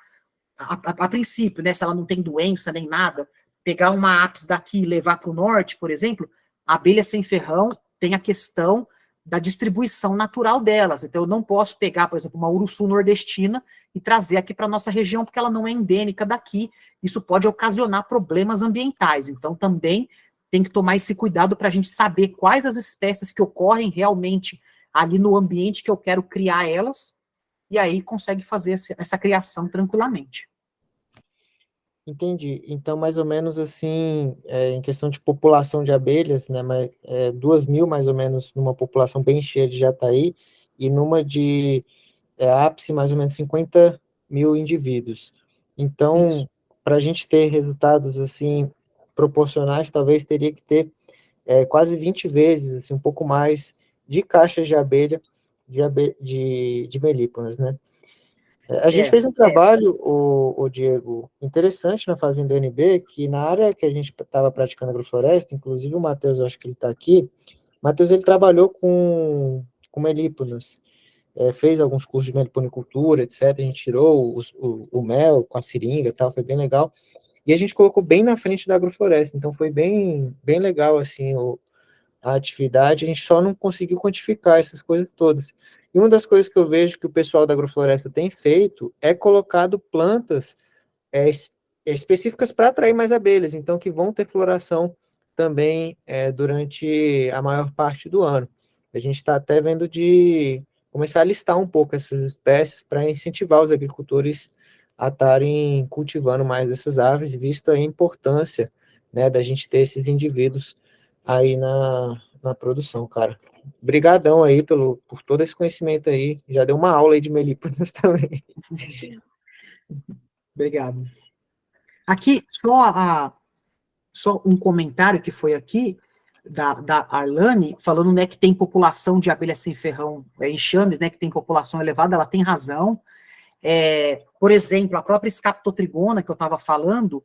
a princípio, né, se ela não tem doença nem nada, pegar uma apis daqui e levar para o norte, por exemplo, a abelha sem ferrão tem a questão da distribuição natural delas. Então eu não posso pegar, por exemplo, uma urussu nordestina e trazer aqui para a nossa região, porque ela não é endêmica daqui. Isso pode ocasionar problemas ambientais. Então também tem que tomar esse cuidado para a gente saber quais as espécies que ocorrem realmente ali no ambiente que eu quero criar elas, e aí consegue fazer essa criação tranquilamente. Entendi. Então, mais ou menos assim, em questão de população de abelhas, né, 2.000 mais ou menos numa população bem cheia de jataí, e numa de ápice mais ou menos 50 mil indivíduos. Então, para a gente ter resultados assim proporcionais, talvez teria que ter quase 20 vezes, assim, um pouco mais de caixas de abelha de melíponas, né? A gente fez um trabalho, o Diego, interessante na Fazenda NB, que na área que a gente estava praticando agrofloresta, inclusive o Matheus, eu acho que ele está aqui, o Matheus, ele trabalhou com melíponas, fez alguns cursos de meliponicultura, etc. A gente tirou o mel com a seringa e tal, foi bem legal. E a gente colocou bem na frente da agrofloresta, então foi bem, bem legal, assim, a atividade, a gente só não conseguiu quantificar essas coisas todas. E uma das coisas que eu vejo que o pessoal da agrofloresta tem feito é colocado plantas específicas para atrair mais abelhas, então que vão ter floração também durante a maior parte do ano. A gente está até vendo de começar a listar um pouco essas espécies para incentivar os agricultores a estarem cultivando mais essas aves, visto a importância, né, da gente ter esses indivíduos aí na produção, cara. Obrigadão aí por todo esse conhecimento aí. Já deu uma aula aí de melíponas também. Obrigado. Aqui, só um comentário que foi aqui, da Arlane, falando, né, que tem população de abelha sem ferrão, enxames, né, que tem população elevada, ela tem razão. Por exemplo, a própria Scaptotrigona, que eu estava falando,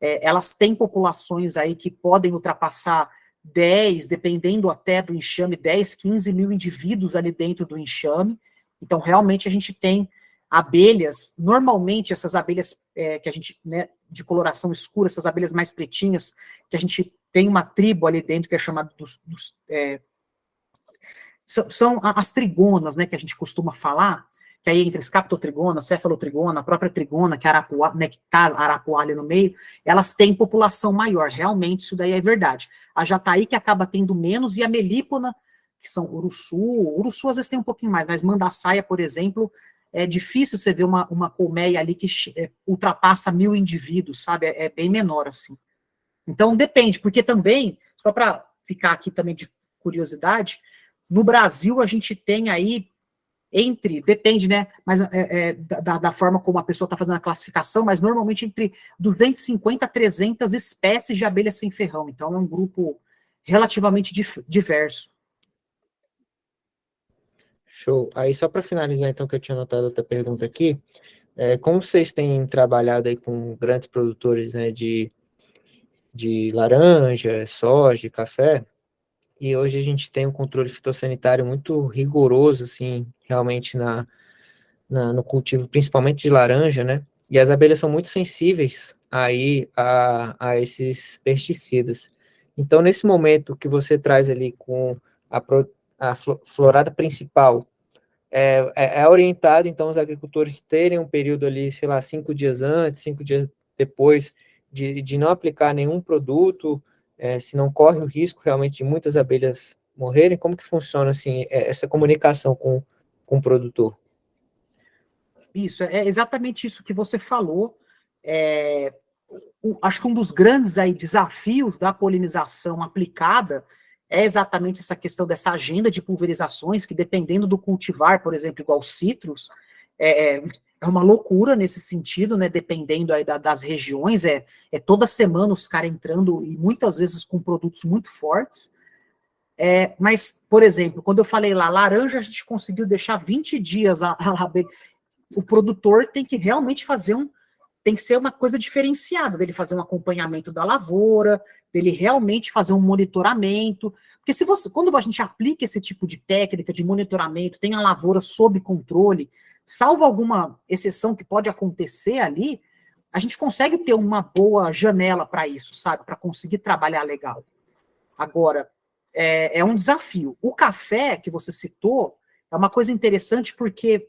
elas têm populações aí que podem ultrapassar 10, dependendo até do enxame, 10, 15 mil indivíduos ali dentro do enxame. Então, realmente, a gente tem abelhas, normalmente essas abelhas que a gente, né, de coloração escura, essas abelhas mais pretinhas, que a gente tem uma tribo ali dentro que é chamada são as trigonas, né, que a gente costuma falar, que aí entre Scaptotrigona, Cefalotrigona, a própria trigona, que é Arapuá, né, que tá Arapuá ali no meio, elas têm população maior, realmente isso daí é verdade. A jataí que acaba tendo menos, e a melípona, que são urussu às vezes tem um pouquinho mais, mas mandaçaia, por exemplo, é difícil você ver uma colmeia ali que ultrapassa 1.000 indivíduos, sabe, é bem menor assim. Então depende, porque também, só para ficar aqui também de curiosidade, no Brasil a gente tem aí depende, né, mas da forma como a pessoa está fazendo a classificação, mas normalmente entre 250 a 300 espécies de abelhas sem ferrão, então é um grupo relativamente diverso. Show. Aí, só para finalizar, então, que eu tinha anotado outra pergunta aqui, como vocês têm trabalhado aí com grandes produtores, né, de laranja, soja, café, e hoje a gente tem um controle fitossanitário muito rigoroso, assim, realmente no cultivo, principalmente de laranja, né? E as abelhas são muito sensíveis aí a esses pesticidas. Então, nesse momento que você traz ali com a florada principal, é orientado, então, os agricultores terem um período ali, sei lá, 5 dias antes, 5 dias depois, de não aplicar nenhum produto, se não corre o risco realmente de muitas abelhas morrerem. Como que funciona, assim, essa comunicação com o produtor? Isso, é exatamente isso que você falou. Acho que um dos grandes aí desafios da polinização aplicada é exatamente essa questão dessa agenda de pulverizações, que dependendo do cultivar, por exemplo, igual citros, é uma loucura nesse sentido, né, dependendo aí das regiões, é toda semana os caras entrando, e muitas vezes com produtos muito fortes. Mas, por exemplo, quando eu falei lá, laranja, a gente conseguiu deixar 20 dias, o produtor tem que realmente tem que ser uma coisa diferenciada, dele fazer um acompanhamento da lavoura, dele realmente fazer um monitoramento, porque quando a gente aplica esse tipo de técnica de monitoramento, tem a lavoura sob controle, salvo alguma exceção que pode acontecer ali, a gente consegue ter uma boa janela para isso, sabe, para conseguir trabalhar legal. Agora, é um desafio. O café que você citou é uma coisa interessante porque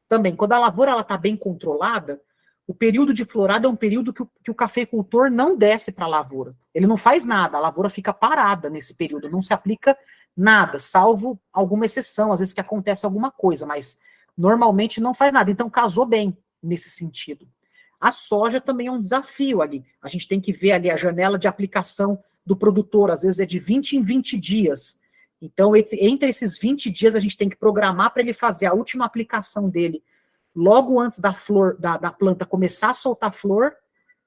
também, quando a lavoura está bem controlada, o período de florada é um período que o cafeicultor não desce para a lavoura. Ele não faz nada, a lavoura fica parada nesse período, não se aplica nada, salvo alguma exceção, às vezes que acontece alguma coisa, mas normalmente não faz nada. Então, casou bem nesse sentido. A soja também é um desafio ali. A gente tem que ver ali a janela de aplicação do produtor, às vezes é de 20 em 20 dias. Então, entre esses 20 dias, a gente tem que programar para ele fazer a última aplicação dele logo antes da flor, da planta começar a soltar flor,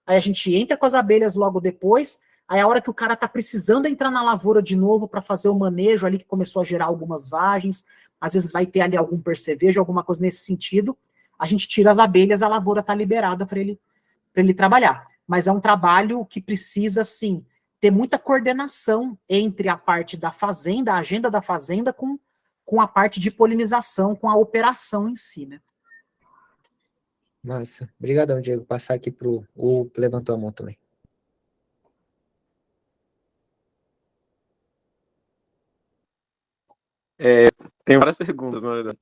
aí a gente entra com as abelhas logo depois, aí a hora que o cara está precisando entrar na lavoura de novo para fazer o manejo ali, que começou a gerar algumas vagens, às vezes vai ter ali algum percevejo, alguma coisa nesse sentido, a gente tira as abelhas, a lavoura está liberada para ele trabalhar. Mas é um trabalho que precisa, sim, ter muita coordenação entre a parte da fazenda, a agenda da fazenda, com a parte de polinização, com a operação em si, né? Massa. Obrigadão, Diego. Passar aqui pro Hugo, que levantou a mão também. Tem várias perguntas, na verdade.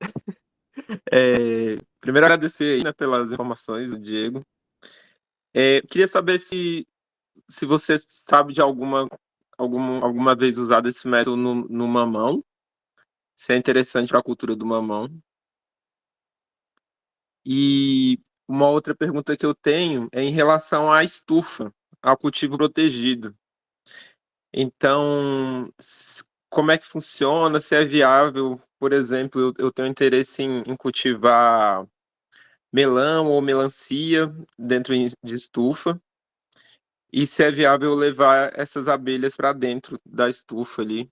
Primeiro, agradecer aí, né, pelas informações do Diego. Queria saber se você sabe de alguma vez usado esse método no mamão, se é interessante para a cultura do mamão. E uma outra pergunta que eu tenho é em relação à estufa, ao cultivo protegido. Então, como é que funciona? Se é viável, por exemplo, eu tenho interesse em cultivar melão ou melancia dentro de estufa, e se é viável levar essas abelhas para dentro da estufa ali.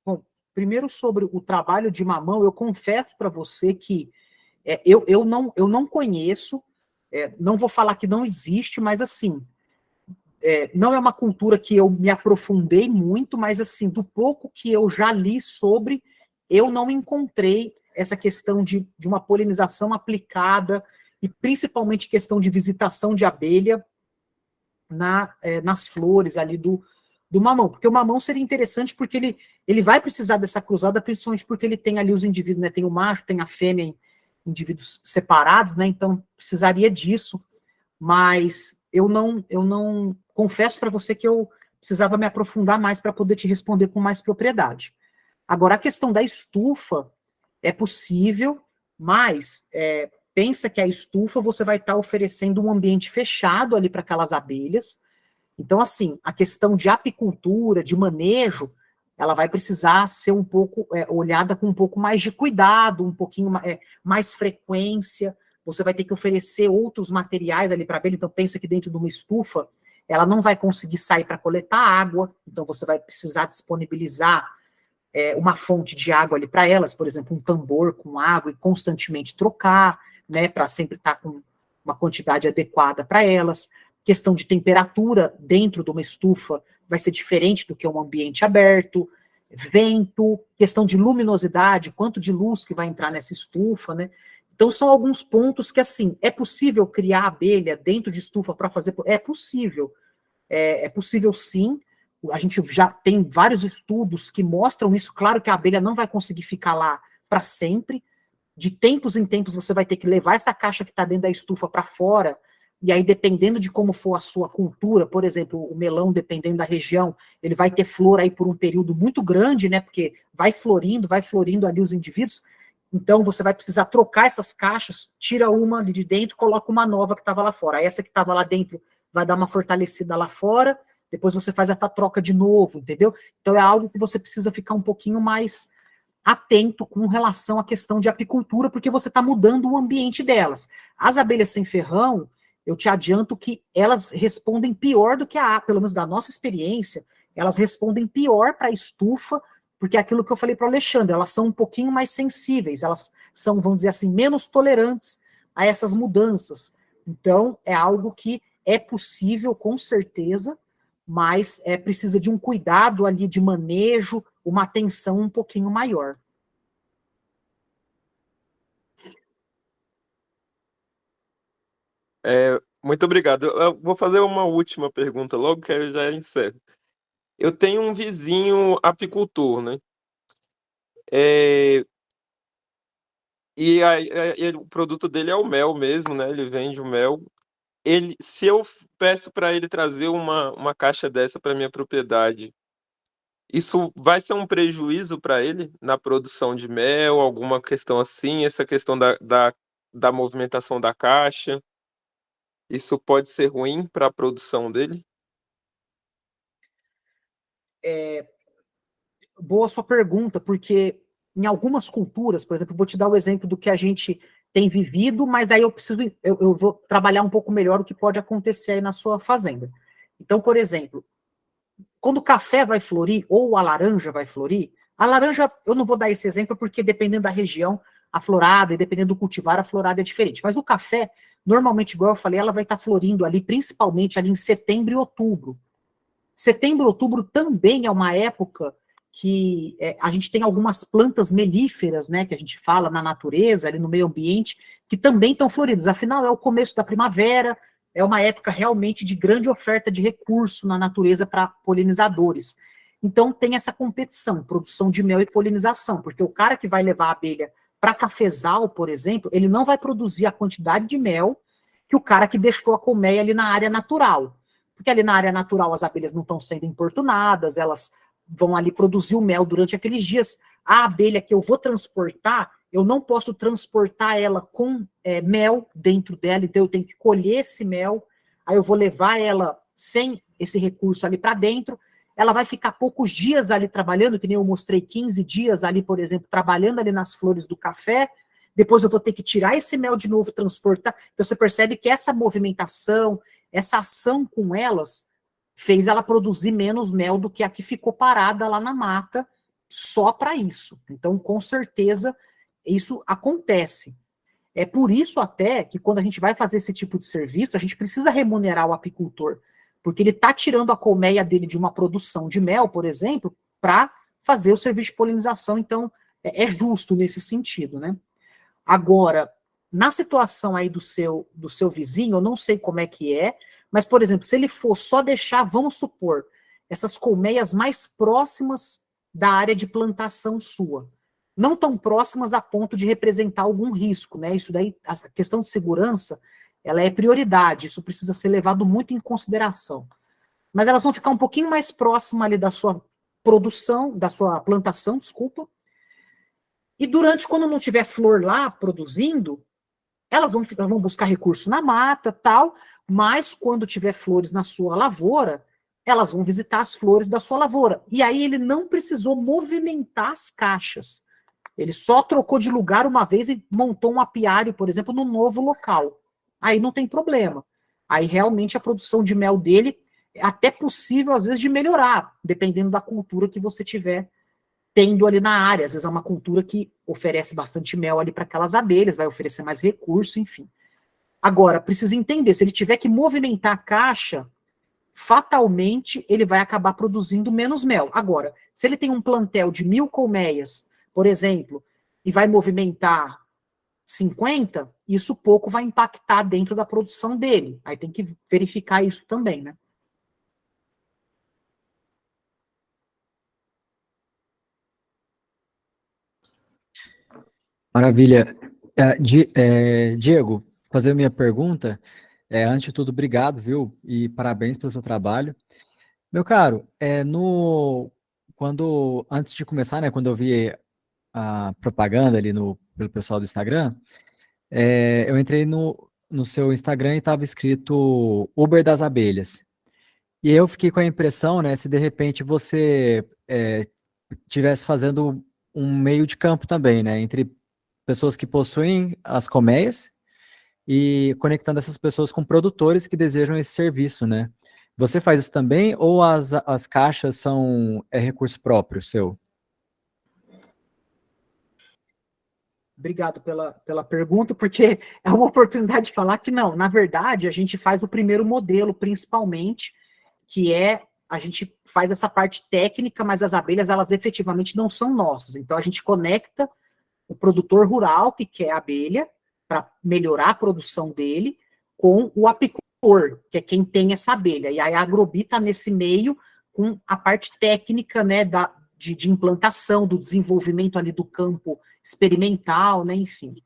Bom, primeiro sobre o trabalho de mamão, eu confesso para você que eu não conheço, não vou falar que não existe, mas assim, não é uma cultura que eu me aprofundei muito, mas assim, do pouco que eu já li sobre, eu não encontrei essa questão de uma polinização aplicada, e principalmente questão de visitação de abelha nas flores ali do mamão, porque o mamão seria interessante porque ele vai precisar dessa cruzada, principalmente porque ele tem ali os indivíduos, né, tem o macho, tem a fêmea em indivíduos separados, né, então precisaria disso, mas eu não confesso para você que eu precisava me aprofundar mais para poder te responder com mais propriedade. Agora, a questão da estufa é possível, mas pensa que a estufa você vai estar oferecendo um ambiente fechado ali para aquelas abelhas. Então, assim, a questão de apicultura, de manejo, ela vai precisar ser um pouco olhada com um pouco mais de cuidado, um pouquinho mais frequência. Você vai ter que oferecer outros materiais ali para a abelha. Então, pensa que dentro de uma estufa, ela não vai conseguir sair para coletar água, então você vai precisar disponibilizar uma fonte de água ali para elas, por exemplo, um tambor com água e constantemente trocar, né, para sempre estar com uma quantidade adequada para elas. Questão de temperatura dentro de uma estufa vai ser diferente do que um ambiente aberto, vento, questão de luminosidade, quanto de luz que vai entrar nessa estufa, né? Então, são alguns pontos que, assim, é possível criar abelha dentro de estufa para fazer... É possível. É possível, sim. A gente já tem vários estudos que mostram isso. Claro que a abelha não vai conseguir ficar lá para sempre. De tempos em tempos, você vai ter que levar essa caixa que está dentro da estufa para fora. E aí, dependendo de como for a sua cultura, por exemplo, o melão, dependendo da região, ele vai ter flor aí por um período muito grande, né? Porque vai florindo ali os indivíduos. Então, você vai precisar trocar essas caixas, tira uma ali de dentro, coloca uma nova que estava lá fora. Essa que estava lá dentro vai dar uma fortalecida lá fora, depois você faz essa troca de novo, entendeu? Então é algo que você precisa ficar um pouquinho mais atento com relação à questão de apicultura, porque você está mudando o ambiente delas. As abelhas sem ferrão, eu te adianto que elas respondem pior do que pelo menos da nossa experiência, elas respondem pior para a estufa, porque é aquilo que eu falei para o Alexandre, elas são um pouquinho mais sensíveis, elas são, vamos dizer assim, menos tolerantes a essas mudanças. Então, é algo que é possível, com certeza, mas precisa de um cuidado ali de manejo, uma atenção um pouquinho maior. Muito obrigado. Eu vou fazer uma última pergunta logo que eu já encerro. Eu tenho um vizinho apicultor, né? É, o produto dele é o mel mesmo, né? Ele vende o mel. Se eu peço para ele trazer uma caixa dessa para minha propriedade, isso vai ser um prejuízo para ele na produção de mel, alguma questão assim, essa questão da movimentação da caixa? Isso pode ser ruim para a produção dele? Boa sua pergunta, porque em algumas culturas, por exemplo, vou te dar o exemplo do que a gente tem vivido, mas aí eu vou trabalhar um pouco melhor o que pode acontecer aí na sua fazenda. Então, por exemplo, quando o café vai florir ou a laranja vai florir, a laranja, eu não vou dar esse exemplo porque dependendo da região, a florada, e dependendo do cultivar, a florada é diferente. Mas o café, normalmente, igual eu falei, ela vai estar florindo ali, principalmente ali em setembro e outubro. Setembro e outubro também é uma época que a gente tem algumas plantas melíferas, né, que a gente fala na natureza, ali no meio ambiente, que também estão floridas. Afinal, é o começo da primavera, é uma época realmente de grande oferta de recurso na natureza para polinizadores. Então tem essa competição, produção de mel e polinização, porque o cara que vai levar a abelha para cafezal, por exemplo, ele não vai produzir a quantidade de mel que o cara que deixou a colmeia ali na área natural. Porque ali na área natural as abelhas não estão sendo importunadas, elas vão ali produzir o mel durante aqueles dias. A abelha que eu vou transportar, eu não posso transportar ela com mel dentro dela, então eu tenho que colher esse mel, aí eu vou levar ela sem esse recurso ali para dentro, ela vai ficar poucos dias ali trabalhando, que nem eu mostrei 15 dias ali, por exemplo, trabalhando ali nas flores do café, depois eu vou ter que tirar esse mel de novo, transportar. Então você percebe que essa movimentação, essa ação com elas, fez ela produzir menos mel do que a que ficou parada lá na mata, só para isso. Então, com certeza, isso acontece. É por isso até que quando a gente vai fazer esse tipo de serviço, a gente precisa remunerar o apicultor, porque ele está tirando a colmeia dele de uma produção de mel, por exemplo, para fazer o serviço de polinização. Então, é justo nesse sentido, né? Agora, na situação aí do seu vizinho, eu não sei como é que é, mas, por exemplo, se ele for só deixar, vamos supor, essas colmeias mais próximas da área de plantação sua, não tão próximas a ponto de representar algum risco, né? Isso daí, a questão de segurança, ela é prioridade, isso precisa ser levado muito em consideração. Mas elas vão ficar um pouquinho mais próximas ali da sua produção, da sua plantação, desculpa, e durante, quando não tiver flor lá produzindo, elas vão buscar recurso na mata, tal, mas quando tiver flores na sua lavoura, elas vão visitar as flores da sua lavoura. E aí ele não precisou movimentar as caixas. Ele só trocou de lugar uma vez e montou um apiário, por exemplo, no novo local. Aí não tem problema. Aí realmente a produção de mel dele é até possível, às vezes, de melhorar, dependendo da cultura que você tiver tendo ali na área. Às vezes é uma cultura que oferece bastante mel ali para aquelas abelhas, vai oferecer mais recurso, enfim. Agora, precisa entender, se ele tiver que movimentar a caixa, fatalmente ele vai acabar produzindo menos mel. Agora, se ele tem um plantel de 1.000 colmeias, por exemplo, e vai movimentar 50, isso pouco vai impactar dentro da produção dele. Aí tem que verificar isso também, né? Maravilha. Diego, fazer a minha pergunta. Antes de tudo, obrigado, viu? E parabéns pelo seu trabalho. Meu caro, antes de começar, né, quando eu vi a propaganda ali pelo pessoal do Instagram, eu entrei no seu Instagram e estava escrito Uber das abelhas. E eu fiquei com a impressão, né, se de repente você estivesse fazendo um meio de campo também, né, entre pessoas que possuem as colmeias e conectando essas pessoas com produtores que desejam esse serviço, né? Você faz isso também ou as caixas são recurso próprio seu? Obrigado pela pergunta, porque é uma oportunidade de falar que não, na verdade, a gente faz o primeiro modelo, principalmente, que é a gente faz essa parte técnica, mas as abelhas, elas efetivamente não são nossas. Então, a gente conecta o produtor rural, que quer abelha, para melhorar a produção dele, com o apicultor, que é quem tem essa abelha. E aí a Agrobi está nesse meio com a parte técnica, né, de implantação, do desenvolvimento ali do campo experimental, né, enfim.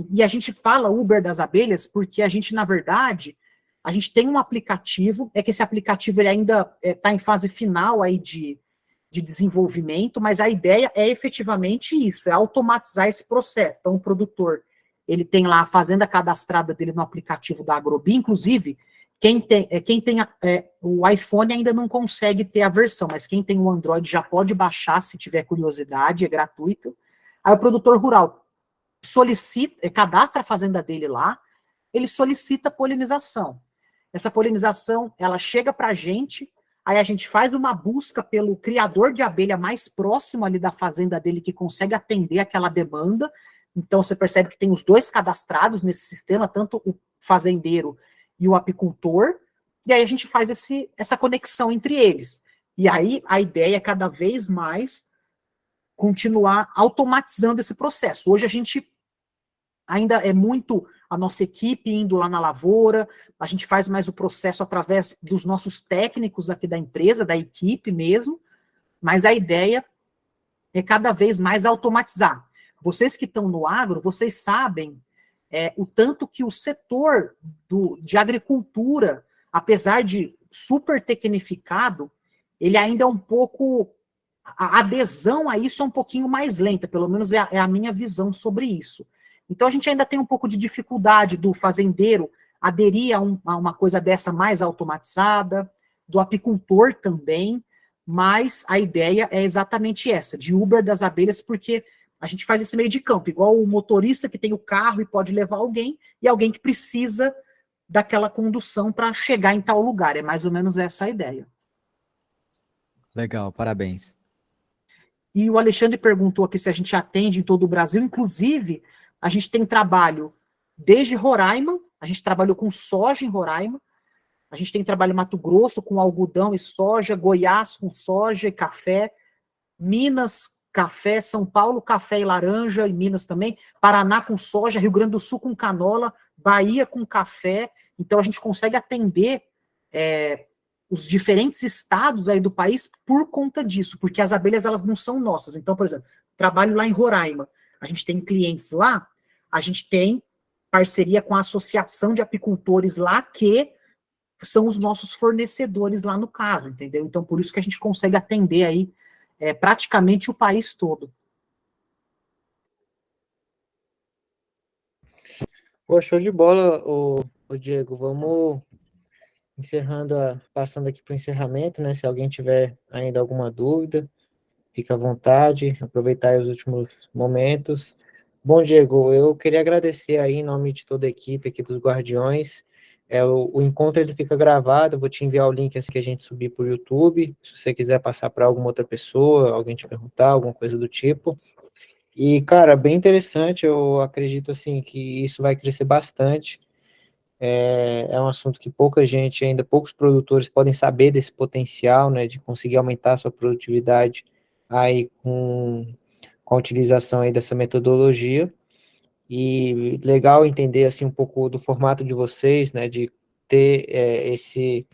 E a gente fala Uber das abelhas porque a gente, na verdade, a gente tem um aplicativo, é que esse aplicativo ele ainda está em fase final aí de desenvolvimento, mas a ideia é efetivamente isso, é automatizar esse processo. Então, o produtor, ele tem lá a fazenda cadastrada dele no aplicativo da Agrobi, inclusive, quem tem o iPhone ainda não consegue ter a versão, mas quem tem o Android já pode baixar se tiver curiosidade, é gratuito. Aí o produtor rural solicita, cadastra a fazenda dele lá, ele solicita polinização. Essa polinização, ela chega para a gente, aí a gente faz uma busca pelo criador de abelha mais próximo ali da fazenda dele, que consegue atender aquela demanda. Então, você percebe que tem os dois cadastrados nesse sistema, tanto o fazendeiro e o apicultor, e aí a gente faz essa conexão entre eles. E aí a ideia é cada vez mais continuar automatizando esse processo. Hoje a gente ainda é muito a nossa equipe indo lá na lavoura, a gente faz mais o processo através dos nossos técnicos aqui da empresa, da equipe mesmo, mas a ideia é cada vez mais automatizar. Vocês que estão no agro, vocês sabem o tanto que o setor de agricultura, apesar de super tecnificado, ele ainda é um pouco, a adesão a isso é um pouquinho mais lenta, pelo menos é a minha visão sobre isso. Então, a gente ainda tem um pouco de dificuldade do fazendeiro aderir a uma coisa dessa mais automatizada, do apicultor também, mas a ideia é exatamente essa, de Uber das abelhas, porque a gente faz esse meio de campo, igual o motorista que tem o carro e pode levar alguém, e alguém que precisa daquela condução para chegar em tal lugar. É mais ou menos essa a ideia. Legal, parabéns. E o Alexandre perguntou aqui se a gente atende em todo o Brasil, inclusive a gente tem trabalho desde Roraima, a gente trabalhou com soja em Roraima, a gente tem trabalho em Mato Grosso com algodão e soja, Goiás com soja e café, Minas, café, São Paulo, café e laranja, e Minas também, Paraná com soja, Rio Grande do Sul com canola, Bahia com café. Então a gente consegue atender os diferentes estados aí do país por conta disso, porque as abelhas elas não são nossas. Então, por exemplo, trabalho lá em Roraima, a gente tem clientes lá, a gente tem parceria com a Associação de Apicultores lá, que são os nossos fornecedores lá no caso, entendeu? Então, por isso que a gente consegue atender aí praticamente o país todo. Pô, show de bola, o Diego. Vamos encerrando, passando aqui para o encerramento, né? Se alguém tiver ainda alguma dúvida, fica à vontade, aproveitar aí os últimos momentos. Bom, Diego, eu queria agradecer aí em nome de toda a equipe aqui dos Guardiões. O encontro ele fica gravado, eu vou te enviar o link assim que a gente subir para o YouTube, se você quiser passar para alguma outra pessoa, alguém te perguntar, alguma coisa do tipo. E, cara, bem interessante, eu acredito assim que isso vai crescer bastante. É um assunto que pouca gente, ainda poucos produtores podem saber desse potencial, né, de conseguir aumentar a sua produtividade aí com a utilização aí dessa metodologia. E legal entender assim um pouco do formato de vocês, né, de ter esse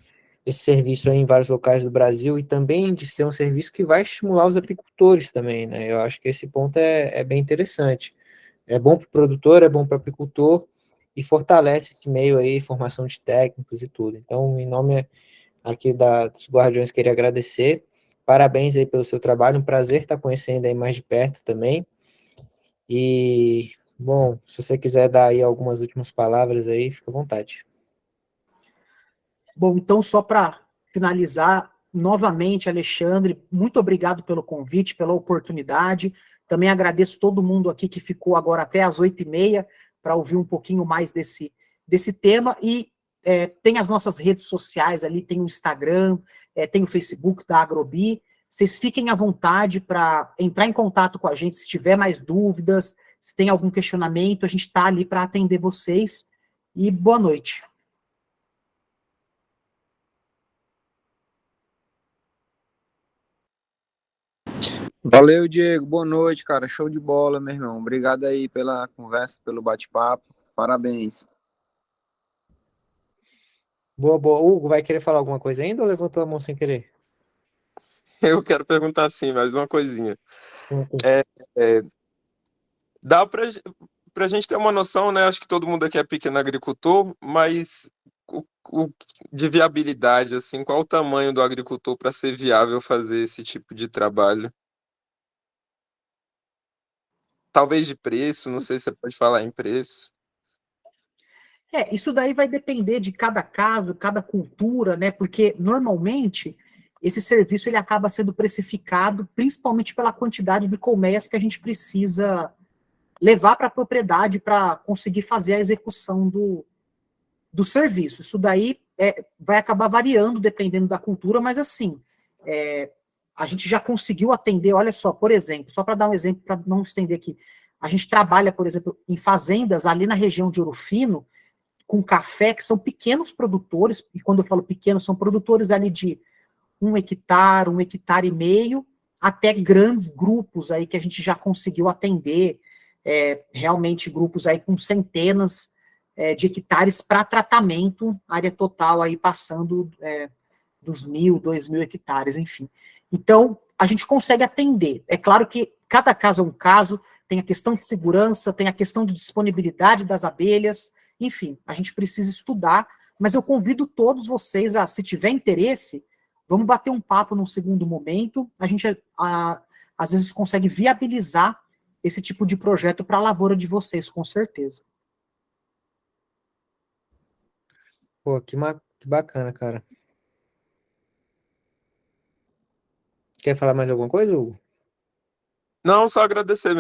serviço aí em vários locais do Brasil e também de ser um serviço que vai estimular os apicultores também, né? Eu acho que esse ponto é bem interessante. É bom para o produtor, é bom para o apicultor e fortalece esse meio aí, formação de técnicos e tudo. Então, em nome aqui dos Guardiões, queria agradecer. Parabéns aí pelo seu trabalho, um prazer estar conhecendo aí mais de perto também. E Bom, se você quiser dar aí algumas últimas palavras aí, fica à vontade. Bom, então, só para finalizar, novamente, Alexandre, muito obrigado pelo convite, pela oportunidade. Também agradeço todo mundo aqui que ficou agora até às 8h30 para ouvir um pouquinho mais desse tema. E tem as nossas redes sociais ali, tem o Instagram, tem o Facebook da Agrobi. Vocês fiquem à vontade para entrar em contato com a gente se tiver mais dúvidas, se tem algum questionamento, a gente está ali para atender vocês. E boa noite. Valeu, Diego. Boa noite, cara. Show de bola, meu irmão. Obrigado aí pela conversa, pelo bate-papo. Parabéns. Boa, boa. Hugo, vai querer falar alguma coisa ainda ou levantou a mão sem querer? Eu quero perguntar assim, mais uma coisinha. Pronto. Dá para a gente ter uma noção, né? Acho que todo mundo aqui é pequeno agricultor, mas de viabilidade, assim, qual o tamanho do agricultor para ser viável fazer esse tipo de trabalho? Talvez de preço, não sei se você pode falar em preço. Isso daí vai depender de cada caso, cada cultura, né? Porque normalmente esse serviço ele acaba sendo precificado principalmente pela quantidade de colmeias que a gente precisa levar para a propriedade para conseguir fazer a execução do serviço. Isso daí vai acabar variando dependendo da cultura, mas assim, a gente já conseguiu atender, olha só, por exemplo, só para dar um exemplo, para não estender aqui, a gente trabalha, por exemplo, em fazendas ali na região de Ouro Fino, com café, que são pequenos produtores, e quando eu falo pequenos, são produtores ali de 1 hectare, 1,5 hectares, até grandes grupos aí que a gente já conseguiu atender, realmente grupos aí com centenas de hectares para tratamento, área total aí passando dos 1.000, 2.000 hectares, enfim. Então, a gente consegue atender. É claro que cada caso é um caso, tem a questão de segurança, tem a questão de disponibilidade das abelhas, enfim, a gente precisa estudar, mas eu convido todos vocês a, se tiver interesse, vamos bater um papo num segundo momento, a gente às vezes consegue viabilizar esse tipo de projeto para a lavoura de vocês, com certeza. Pô, que bacana, cara. Quer falar mais alguma coisa, Hugo? Não, só agradecer.